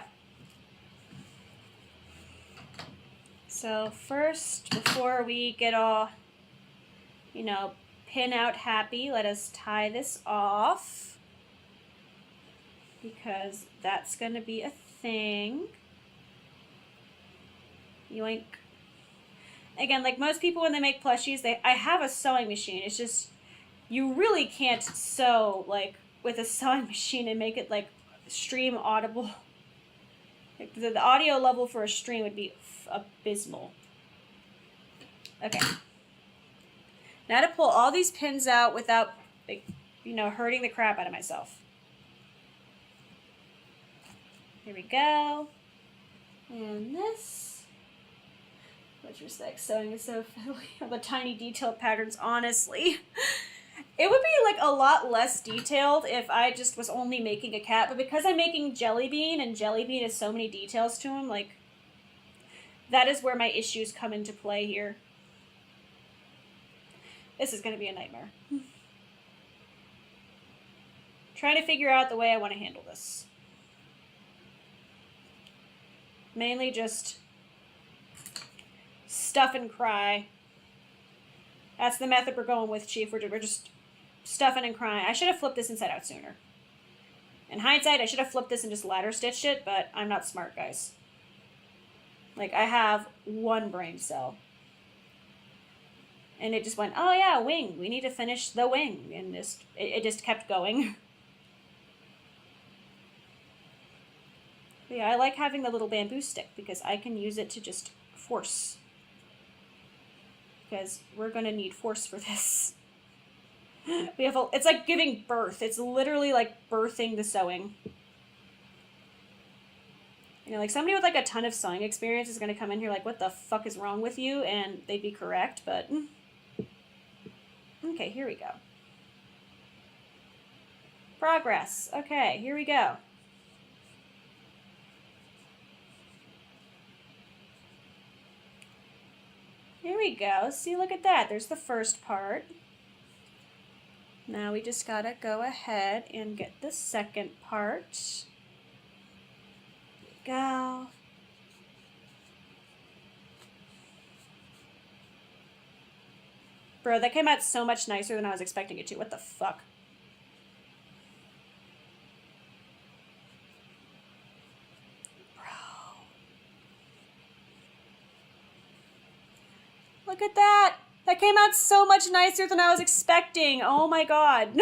So first, before we get all, you know, pin out happy, let us tie this off because that's going to be a thing. Yoink. Again, like most people when they make plushies, I have a sewing machine. It's just, you really can't sew like with a sewing machine and make it like stream audible. Like, the audio level for a stream would be abysmal. Okay. Now to pull all these pins out without, like, you know, hurting the crap out of myself. Here we go. And this. Which respect, sewing is so fiddly. The tiny detailed patterns, honestly. It would be like a lot less detailed if I just was only making a cat, but because I'm making jellybean and jellybean has so many details to him, like, that is where my issues come into play here. This is going to be a nightmare. Trying to figure out the way I want to handle this. Mainly just stuff and cry. That's the method we're going with, Chief. We're just stuffing and crying. I should have flipped this inside out sooner. In hindsight, I should have flipped this and just ladder stitched it, but I'm not smart, guys. Like, I have one brain cell. And it just went, oh yeah, wing. We need to finish the wing. And it just kept going. But yeah, I like having the little bamboo stick because I can use it to just force. Because we're going to need force for this. It's like giving birth. It's literally like birthing the sewing. You know, like somebody with like a ton of sewing experience is going to come in here like, what the fuck is wrong with you? And they'd be correct, but... Okay, here we go. Progress. Okay, here we go. Here we go. See, look at that. There's the first part. Now we just gotta go ahead and get the second part. Here we go. Bro, that came out so much nicer than I was expecting it to. What the fuck? Bro. Look at that. That came out so much nicer than I was expecting. Oh my god.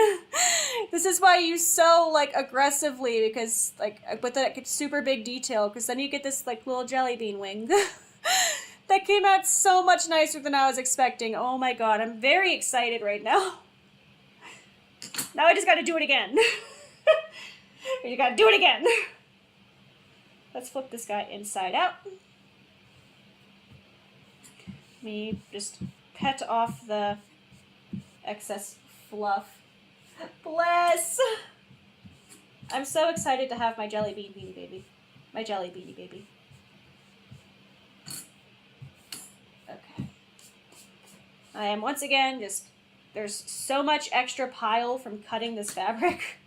This is why you sew, like, aggressively, because, like, with that super big detail, because then you get this, like, little jelly bean wing. That came out so much nicer than I was expecting. Oh my god, I'm very excited right now. Now I just gotta do it again. You gotta do it again. Let's flip this guy inside out. Let me just pet off the excess fluff. Bless! I'm so excited to have my jelly beanie baby. My jelly beanie baby. Okay. I am once again just, there's so much extra pile from cutting this fabric.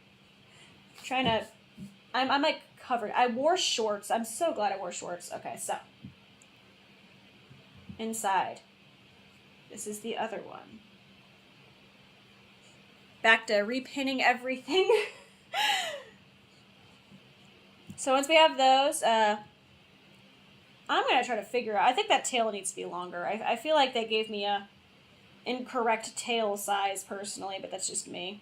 I'm trying to, I'm like covered. I wore shorts. I'm so glad I wore shorts. Okay, so. Inside. This is the other one. Back to repinning everything. So once we have those, I'm going to try to figure out, I think that tail needs to be longer. I feel like they gave me a incorrect tail size personally, but that's just me.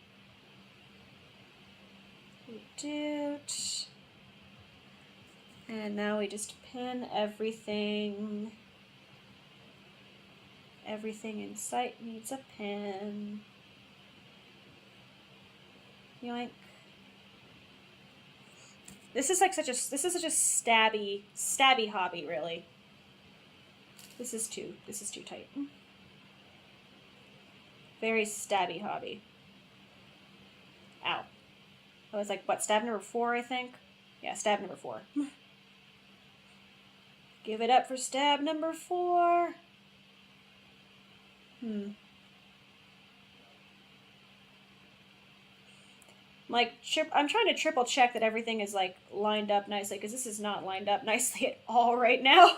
And now we just pin everything. Everything in sight needs a pin. Yoink. This is like such a stabby hobby, really. This is too tight. Very stabby hobby. Ow. I was like, what, stab number 4, I think? Yeah, stab number 4. Give it up for stab number 4. Like, I'm trying to triple check that everything is, like, lined up nicely, because this is not lined up nicely at all right now.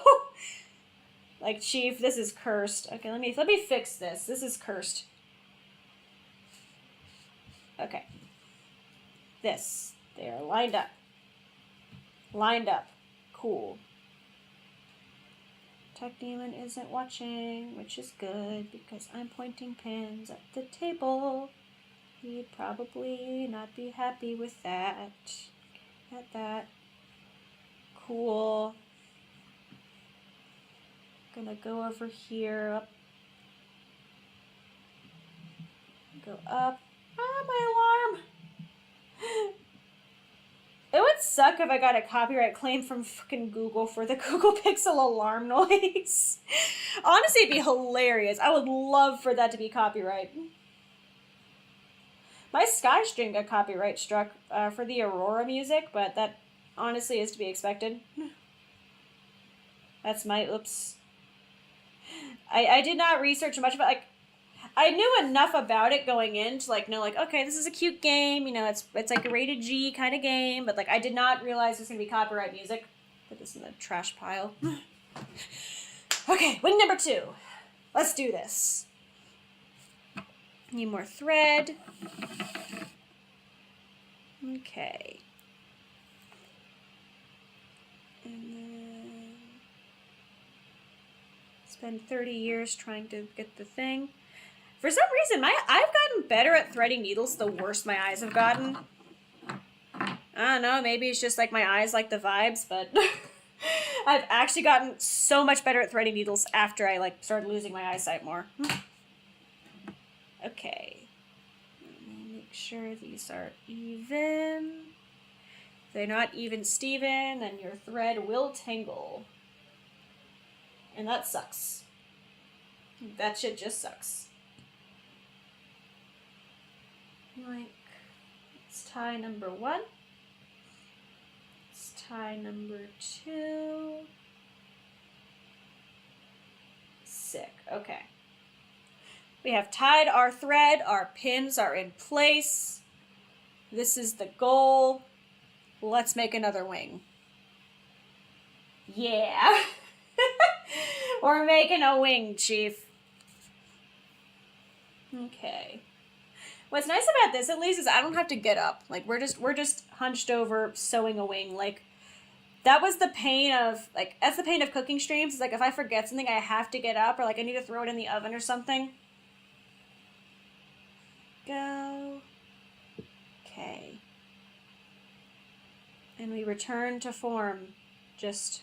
Like, Chief, this is cursed. Okay, let me fix this. This is cursed. Okay. This. They are lined up. Lined up. Cool. Tech Demon isn't watching, which is good, because I'm pointing pins at the table. He'd probably not be happy with that. At that. Cool. Gonna go over here. Up. Go up. Ah, my alarm! It would suck if I got a copyright claim from fucking Google for the Google Pixel alarm noise. Honestly, it'd be hilarious. I would love for that to be copyright. My Sky Stream got copyright struck for the Aurora music, but that honestly is to be expected. That's my oops. I did not research much about, like, I knew enough about it going in to, like, know, like, okay, this is a cute game, you know, it's like a rated G kind of game, but, like, I did not realize there's gonna be copyright music. Put this in the trash pile. Okay, wing number 2. Let's do this. Need more thread. Okay. And then spend 30 years trying to get the thing. For some reason, I've gotten better at threading needles the worse my eyes have gotten. I don't know, maybe it's just like my eyes like the vibes, but I've actually gotten so much better at threading needles after I, like, started losing my eyesight more. Okay. Let me make sure these are even. If they're not even Steven, then your thread will tangle. And that sucks. That shit just sucks. Like, let's tie number 1. Let's tie number 2. Sick. Okay. We have tied our thread. Our pins are in place. This is the goal. Let's make another wing. Yeah. We're making a wing, Chief. Okay. What's nice about this, at least, is I don't have to get up. Like, we're just hunched over sewing a wing. Like, that was the pain of, like, that's the pain of cooking streams. It's like, if I forget something, I have to get up, or, like, I need to throw it in the oven or something. Go. Okay. And we return to form. Just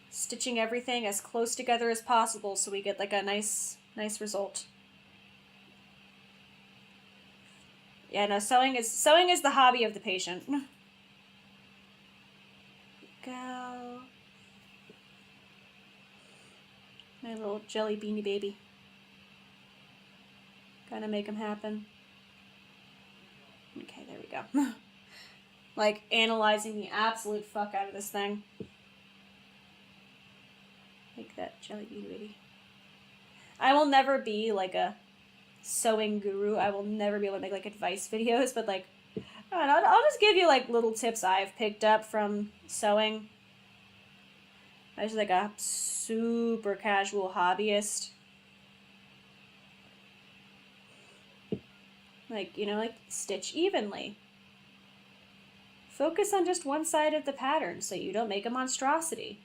stitching everything as close together as possible so we get, like, a nice result. Yeah, no, sewing is the hobby of the patient. Go. My little jelly beanie baby. Gotta make him happen. Okay, there we go. Like, analyzing the absolute fuck out of this thing. Like that jelly bean lady. I will never be, like, a sewing guru. I will never be able to make, like, advice videos, but, like, I don't know, I'll just give you, like, little tips I've picked up from sewing. I was, like, a super casual hobbyist. Like, you know, like, stitch evenly. Focus on just one side of the pattern so you don't make a monstrosity.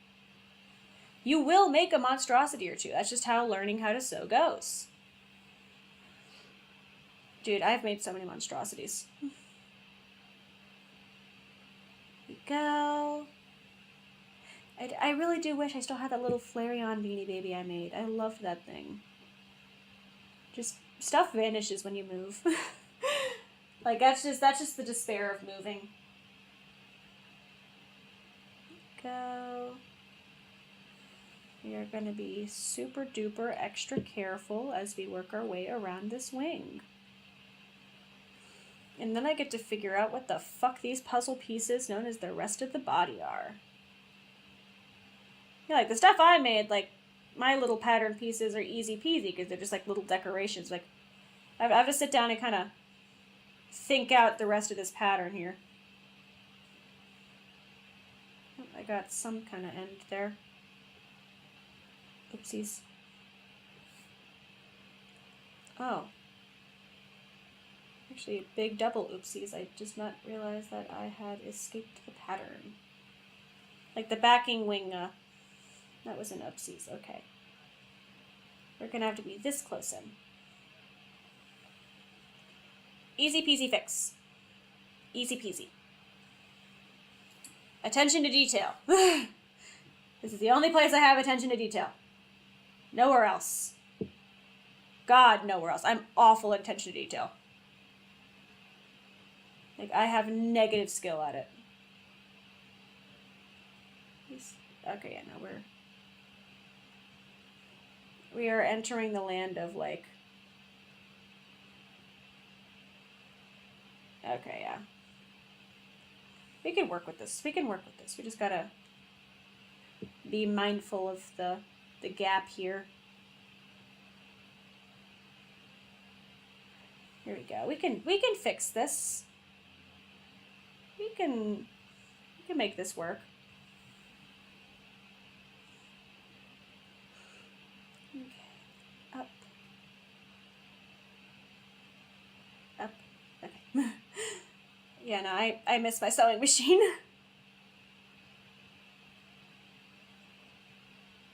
You will make a monstrosity or two. That's just how learning how to sew goes. Dude, I've made so many monstrosities. Here we go. I really do wish I still had that little flare-on beanie baby I made. I loved that thing. Just, stuff vanishes when you move. Like, that's just the despair of moving. Go. We are going to be super duper extra careful as we work our way around this wing. And then I get to figure out what the fuck these puzzle pieces known as the rest of the body are. Yeah, like the stuff I made, like my little pattern pieces are easy peasy because they're just like little decorations. Like I have to sit down and kind of think out the rest of this pattern here. I got some kind of end there. Oopsies. Oh. Actually, big double oopsies. I just not realized that I had escaped the pattern. Like the backing wing, that was an oopsies. Okay. We're gonna have to be this close in. Easy peasy fix. Easy peasy. Attention to detail. This is the only place I have attention to detail. Nowhere else. God, nowhere else. I'm awful at attention to detail. Like, I have negative skill at it. Okay, yeah, no, we are entering the land of, like... Okay, yeah. We can work with this. We can work with this. We just gotta be mindful of the gap here. Here we go. We can fix this. We can make this work. Okay. Up. Up. Okay. Yeah, no, I miss my sewing machine.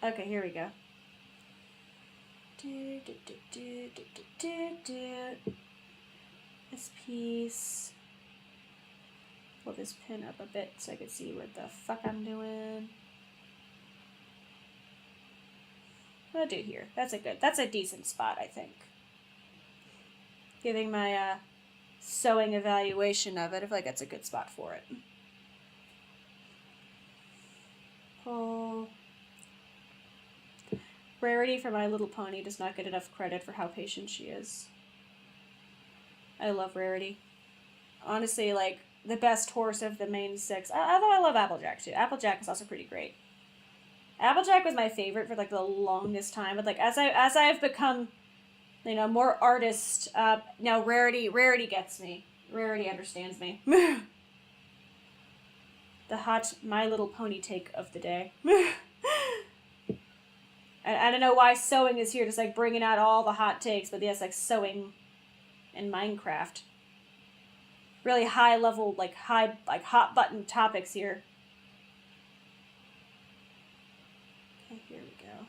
Okay, here we go. This piece. Pull this pin up a bit so I can see what the fuck I'm doing. What do I do here? That's a decent spot, I think. Giving my sewing evaluation of it, I feel like that's a good spot for it. Pull. Rarity for My Little Pony does not get enough credit for how patient she is. I love Rarity. Honestly, like, the best horse of the main six. Although I love Applejack, too. Applejack is also pretty great. Applejack was my favorite for, like, the longest time. But, like, as I've become, you know, more artist, now Rarity gets me. Rarity understands me. The hot My Little Pony take of the day. I don't know why sewing is here, just like bringing out all the hot takes, but yes, like sewing in Minecraft. Really high level, like hot button topics here. Okay, here we go.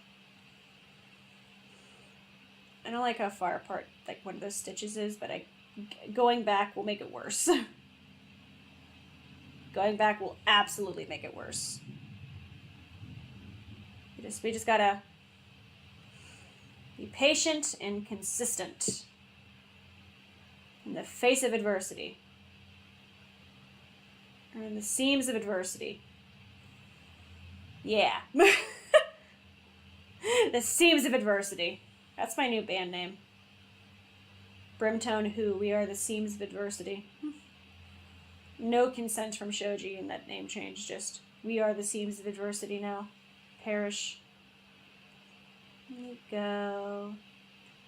I don't like how far apart like one of those stitches is, but going back will make it worse. Going back will absolutely make it worse. We just gotta be patient and consistent in the face of adversity. Or in the seams of adversity. Yeah. The seams of adversity. That's my new band name. BRIMTONE Who. We are the seams of adversity. No consent from Shoji in that name change, just we are the seams of adversity now. Perish. There you go.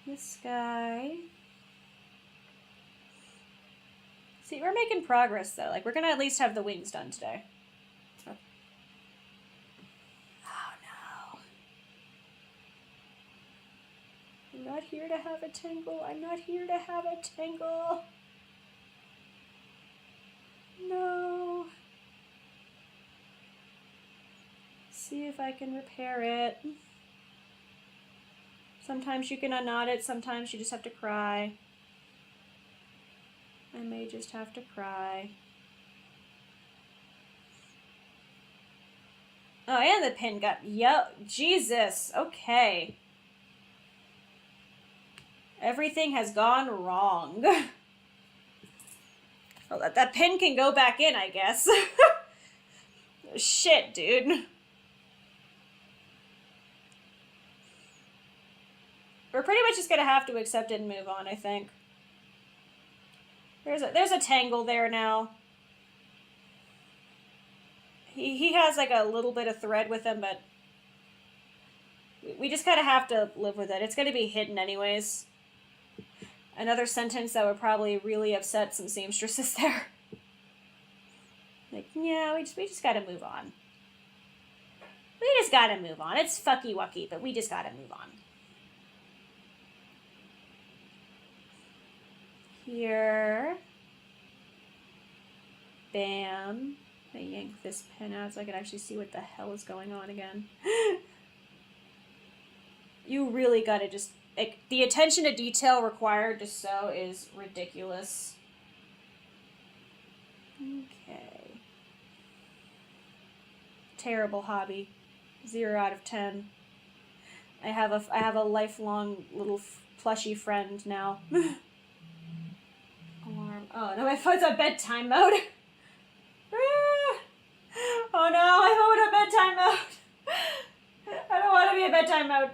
This guy. See, we're making progress though. Like, we're gonna at least have the wings done today. Oh no. I'm not here to have a tangle. I'm not here to have a tangle. No. See if I can repair it. Sometimes you can unknot it, sometimes you just have to cry. I may just have to cry. Oh, and the pin got... Jesus. Okay. Everything has gone wrong. Well, that pin can go back in, I guess. Shit, dude. We're pretty much just gonna have to accept it and move on, I think. There's a tangle there now. He has like a little bit of thread with him, but we just kind of have to live with it. It's gonna be hidden anyways. Another sentence that would probably really upset some seamstresses there. Like, yeah, we just gotta move on. We just gotta move on. It's fucky wucky, but we just gotta move on. Here. Bam. I yank this pin out so I can actually see what the hell is going on again. You really gotta just... Like, the attention to detail required to sew is ridiculous. Okay. Terrible hobby. 0 out of 10. I have a lifelong little plushy friend now. Alarm. Oh no, my phone's on bedtime mode. Oh no, I phone on bedtime mode. I don't want to be in bedtime mode.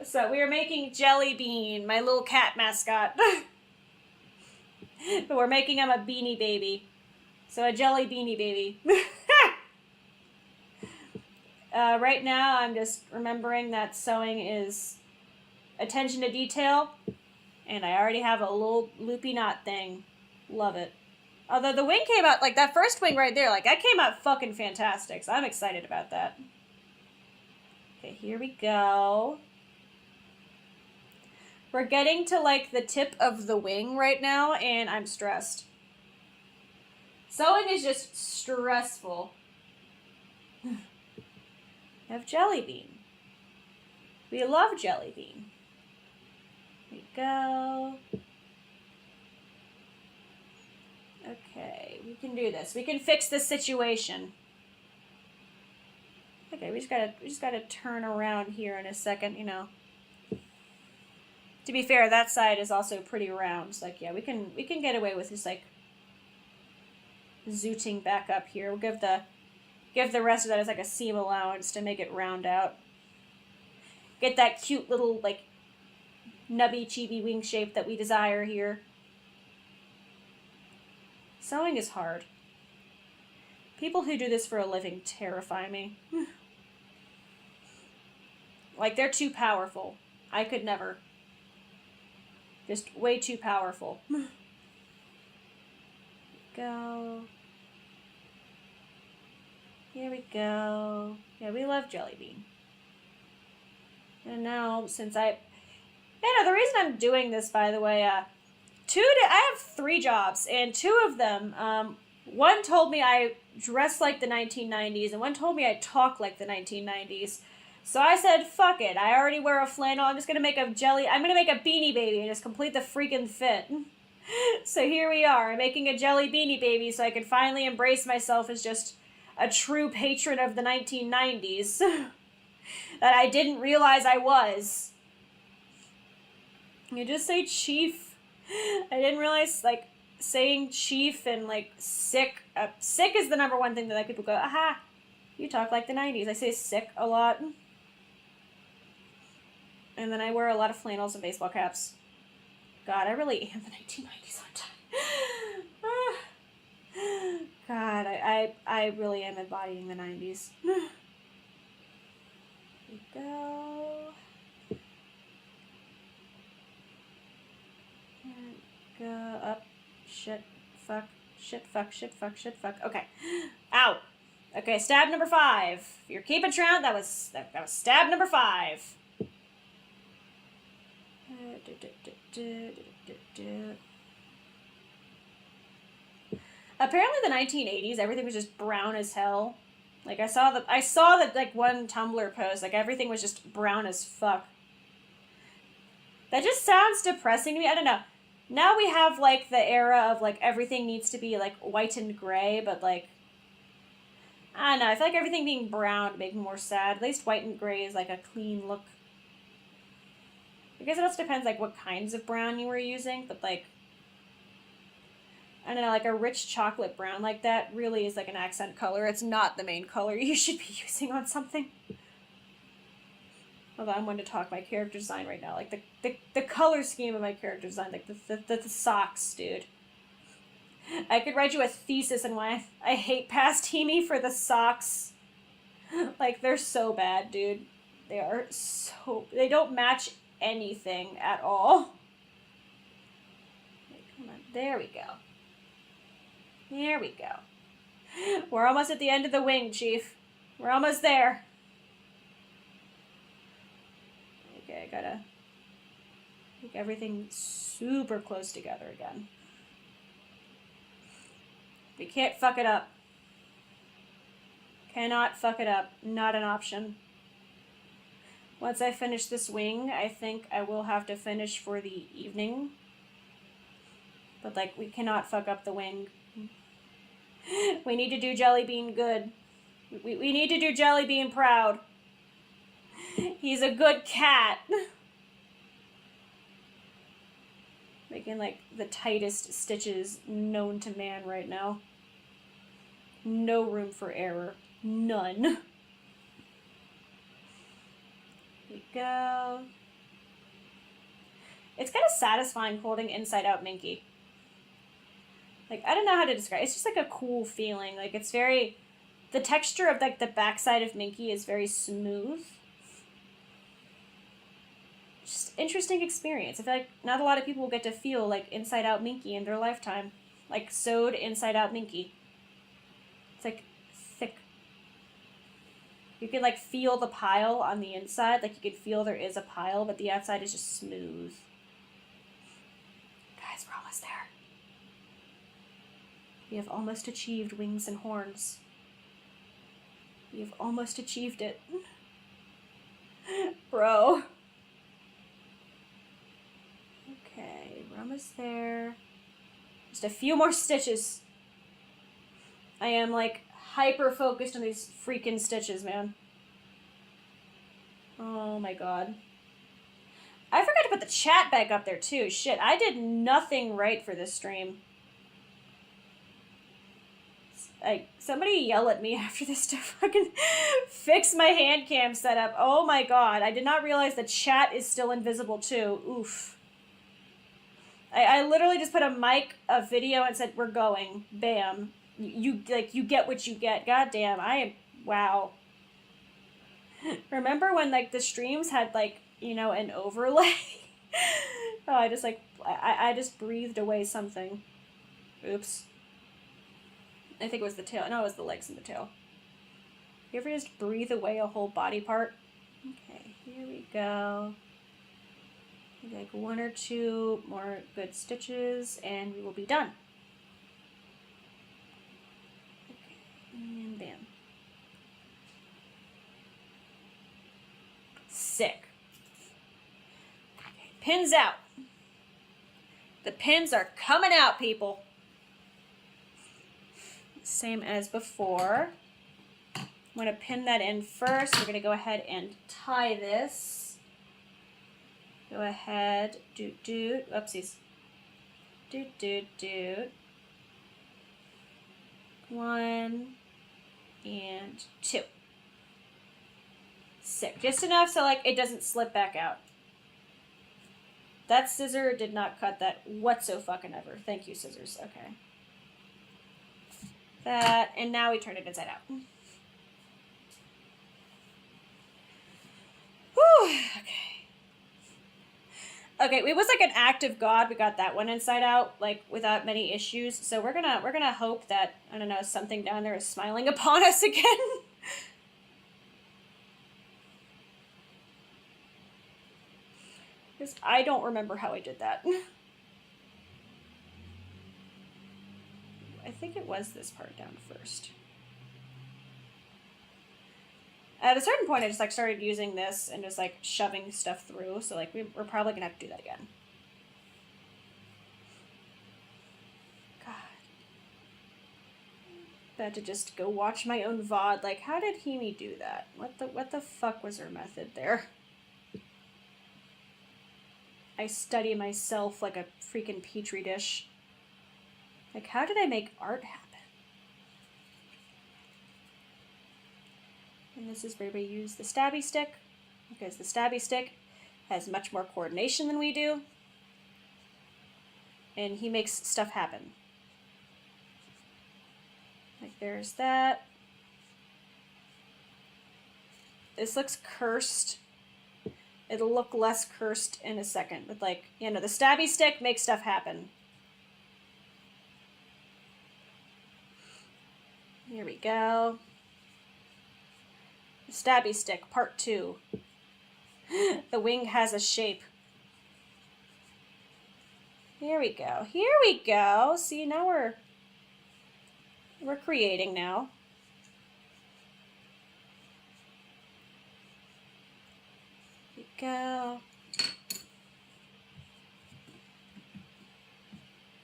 So we are making Jellybean, my little cat mascot. But we're making him a beanie baby. So a jelly beanie baby. Right now I'm just remembering that sewing is attention to detail. And I already have a little loopy knot thing. Love it. Although the wing came out, like that first wing right there, like that came out fucking fantastic. So I'm excited about that. Okay, here we go. We're getting to like the tip of the wing right now, and I'm stressed. Sewing is just stressful. I have Jellybean. We love Jellybean. There we go. Okay, we can do this. We can fix this situation. Okay, we just gotta turn around here in a second, you know. To be fair, that side is also pretty round. So, like, yeah, we can get away with just like zooting back up here. We'll give the rest of that as like a seam allowance to make it round out. Get that cute little like nubby chibi wing shape that we desire here. Sewing is hard. People who do this for a living terrify me. Like, they're too powerful. I could never. Just way too powerful. Go. Here we go. Yeah, we love Jellybean. And now, since the reason I'm doing this, by the way, I have 3 jobs, and 2 of them, one told me I dress like the 1990s, and one told me I talk like the 1990s. So I said, fuck it. I already wear a flannel. I'm gonna make a beanie baby and just complete the freaking fit. So here we are. I'm making a jelly beanie baby so I can finally embrace myself as just a true patron of the 1990s. That I didn't realize I was. You just say chief. I didn't realize, like, saying chief and, like, sick. Sick is the #1 thing that like, people go, aha, you talk like the 90s. I say sick a lot. And then I wear a lot of flannels and baseball caps. God, I really am the 1990s on time. God, I really am embodying the 90s. Here we go. And go up. Shit. Fuck. Shit. Fuck. Shit. Fuck. Shit. Fuck. Okay. Ow. Okay, stab number 5. If you're keeping track, that was stab number 5. Apparently the 1980s, everything was just brown as hell. Like, I saw that like, one Tumblr post, like, everything was just brown as fuck. That just sounds depressing to me. I don't know. Now we have, like, the era of, like, everything needs to be, like, white and gray, but, like, I don't know. I feel like everything being brown would make me more sad. At least white and gray is, like, a clean look. I guess it also depends, like, what kinds of brown you were using, but, like, I don't know, like, a rich chocolate brown like that really is, like, an accent color. It's not the main color you should be using on something. Although I'm going to talk my character design right now. Like, the color scheme of my character design. Like, the socks, dude. I could write you a thesis on why I hate Pastini for the socks. Like, they're so bad, dude. They are so... They don't match anything at all. Okay, come on. There we go. There we go. We're almost at the end of the wing, Chief. We're almost there. Okay, I gotta make everything super close together again. We can't fuck it up. Cannot fuck it up. Not an option. Once I finish this wing, I think I will have to finish for the evening. But, like, we cannot fuck up the wing. We need to do Jellybean good. We need to do Jellybean proud. He's a good cat. Making, like, the tightest stitches known to man right now. No room for error. None. Here we go. It's kind of satisfying holding inside out Minky. Like, I don't know how to describe it. It's just, like, a cool feeling. Like, it's very... The texture of, like, the backside of Minky is very smooth. Just interesting experience. I feel like not a lot of people will get to feel, like, inside out Minky in their lifetime. Like, sewed inside out Minky. It's, like, thick. You can, like, feel the pile on the inside. Like, you can feel there is a pile, but the outside is just smooth. Guys, we're almost there. We have almost achieved wings and horns. We have almost achieved it. Bro. Okay, we're almost there. Just a few more stitches. I am, like, hyper-focused on these freaking stitches, man. Oh my god. I forgot to put the chat back up there, too. Shit, I did nothing right for this stream. Like, somebody yell at me after this to fucking fix my hand cam setup. Oh my god, I did not realize the chat is still invisible, too. Oof. I literally just put a mic, a video, and said, we're going. Bam. You get what you get. God damn, wow. Remember when, like, the streams had, like, you know, an overlay? Oh, I just breathed away something. Oops. I think it was the tail. No, it was the legs and the tail. You ever just breathe away a whole body part? Okay, here we go. Like 1 or 2 more good stitches, and we will be done. Okay, and bam. Sick. Okay, pins out. The pins are coming out, people. Same as before. I'm going to pin that in first. We're going to go ahead and tie this. Go ahead, oopsies. 1 and 2. Sick. Just enough so, like, it doesn't slip back out. That scissor did not cut that whatsoever. Thank you, scissors. Okay. That, and now we turn it inside out. Whew, okay. Okay, it was like an act of God. We got that one inside out, like, without many issues. So we're gonna hope that, I don't know, something down there is smiling upon us again. Because I don't remember how I did that. I think it was this part down first. At a certain point, I just like started using this and just like shoving stuff through. So like we're probably gonna have to do that again. God, about to just go watch my own VOD. Like, how did Himi do that? What the fuck was her method there? I study myself like a freaking petri dish. Like, how did I make art happen? And this is where we use the stabby stick, because the stabby stick has much more coordination than we do. And he makes stuff happen. Like, there's that. This looks cursed. It'll look less cursed in a second. But, like, you know, the stabby stick makes stuff happen. Here we go. Stabby stick, part 2. The wing has a shape. Here we go. Here we go. See, now we're creating now. Here we go.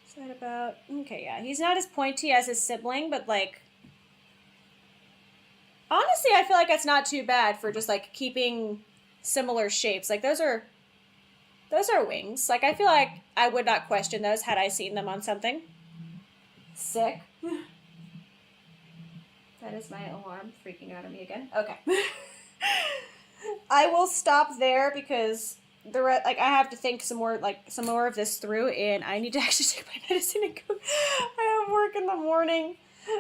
Is that about... Okay, yeah. He's not as pointy as his sibling, but, like... Honestly, I feel like that's not too bad for just, like, keeping similar shapes. Like, those are wings. Like, I feel like I would not question those had I seen them on something. Sick. That is my alarm freaking out at me again. Okay. I will stop there because I have to think some more of this through, and I need to actually take my medicine and go. I have work in the morning.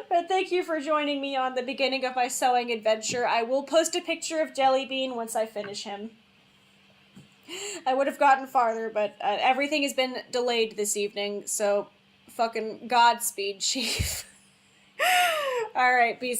But thank you for joining me on the beginning of my sewing adventure. I will post a picture of Jellybean once I finish him. I would have gotten farther, but everything has been delayed this evening, so fucking Godspeed, Chief. Alright, peace.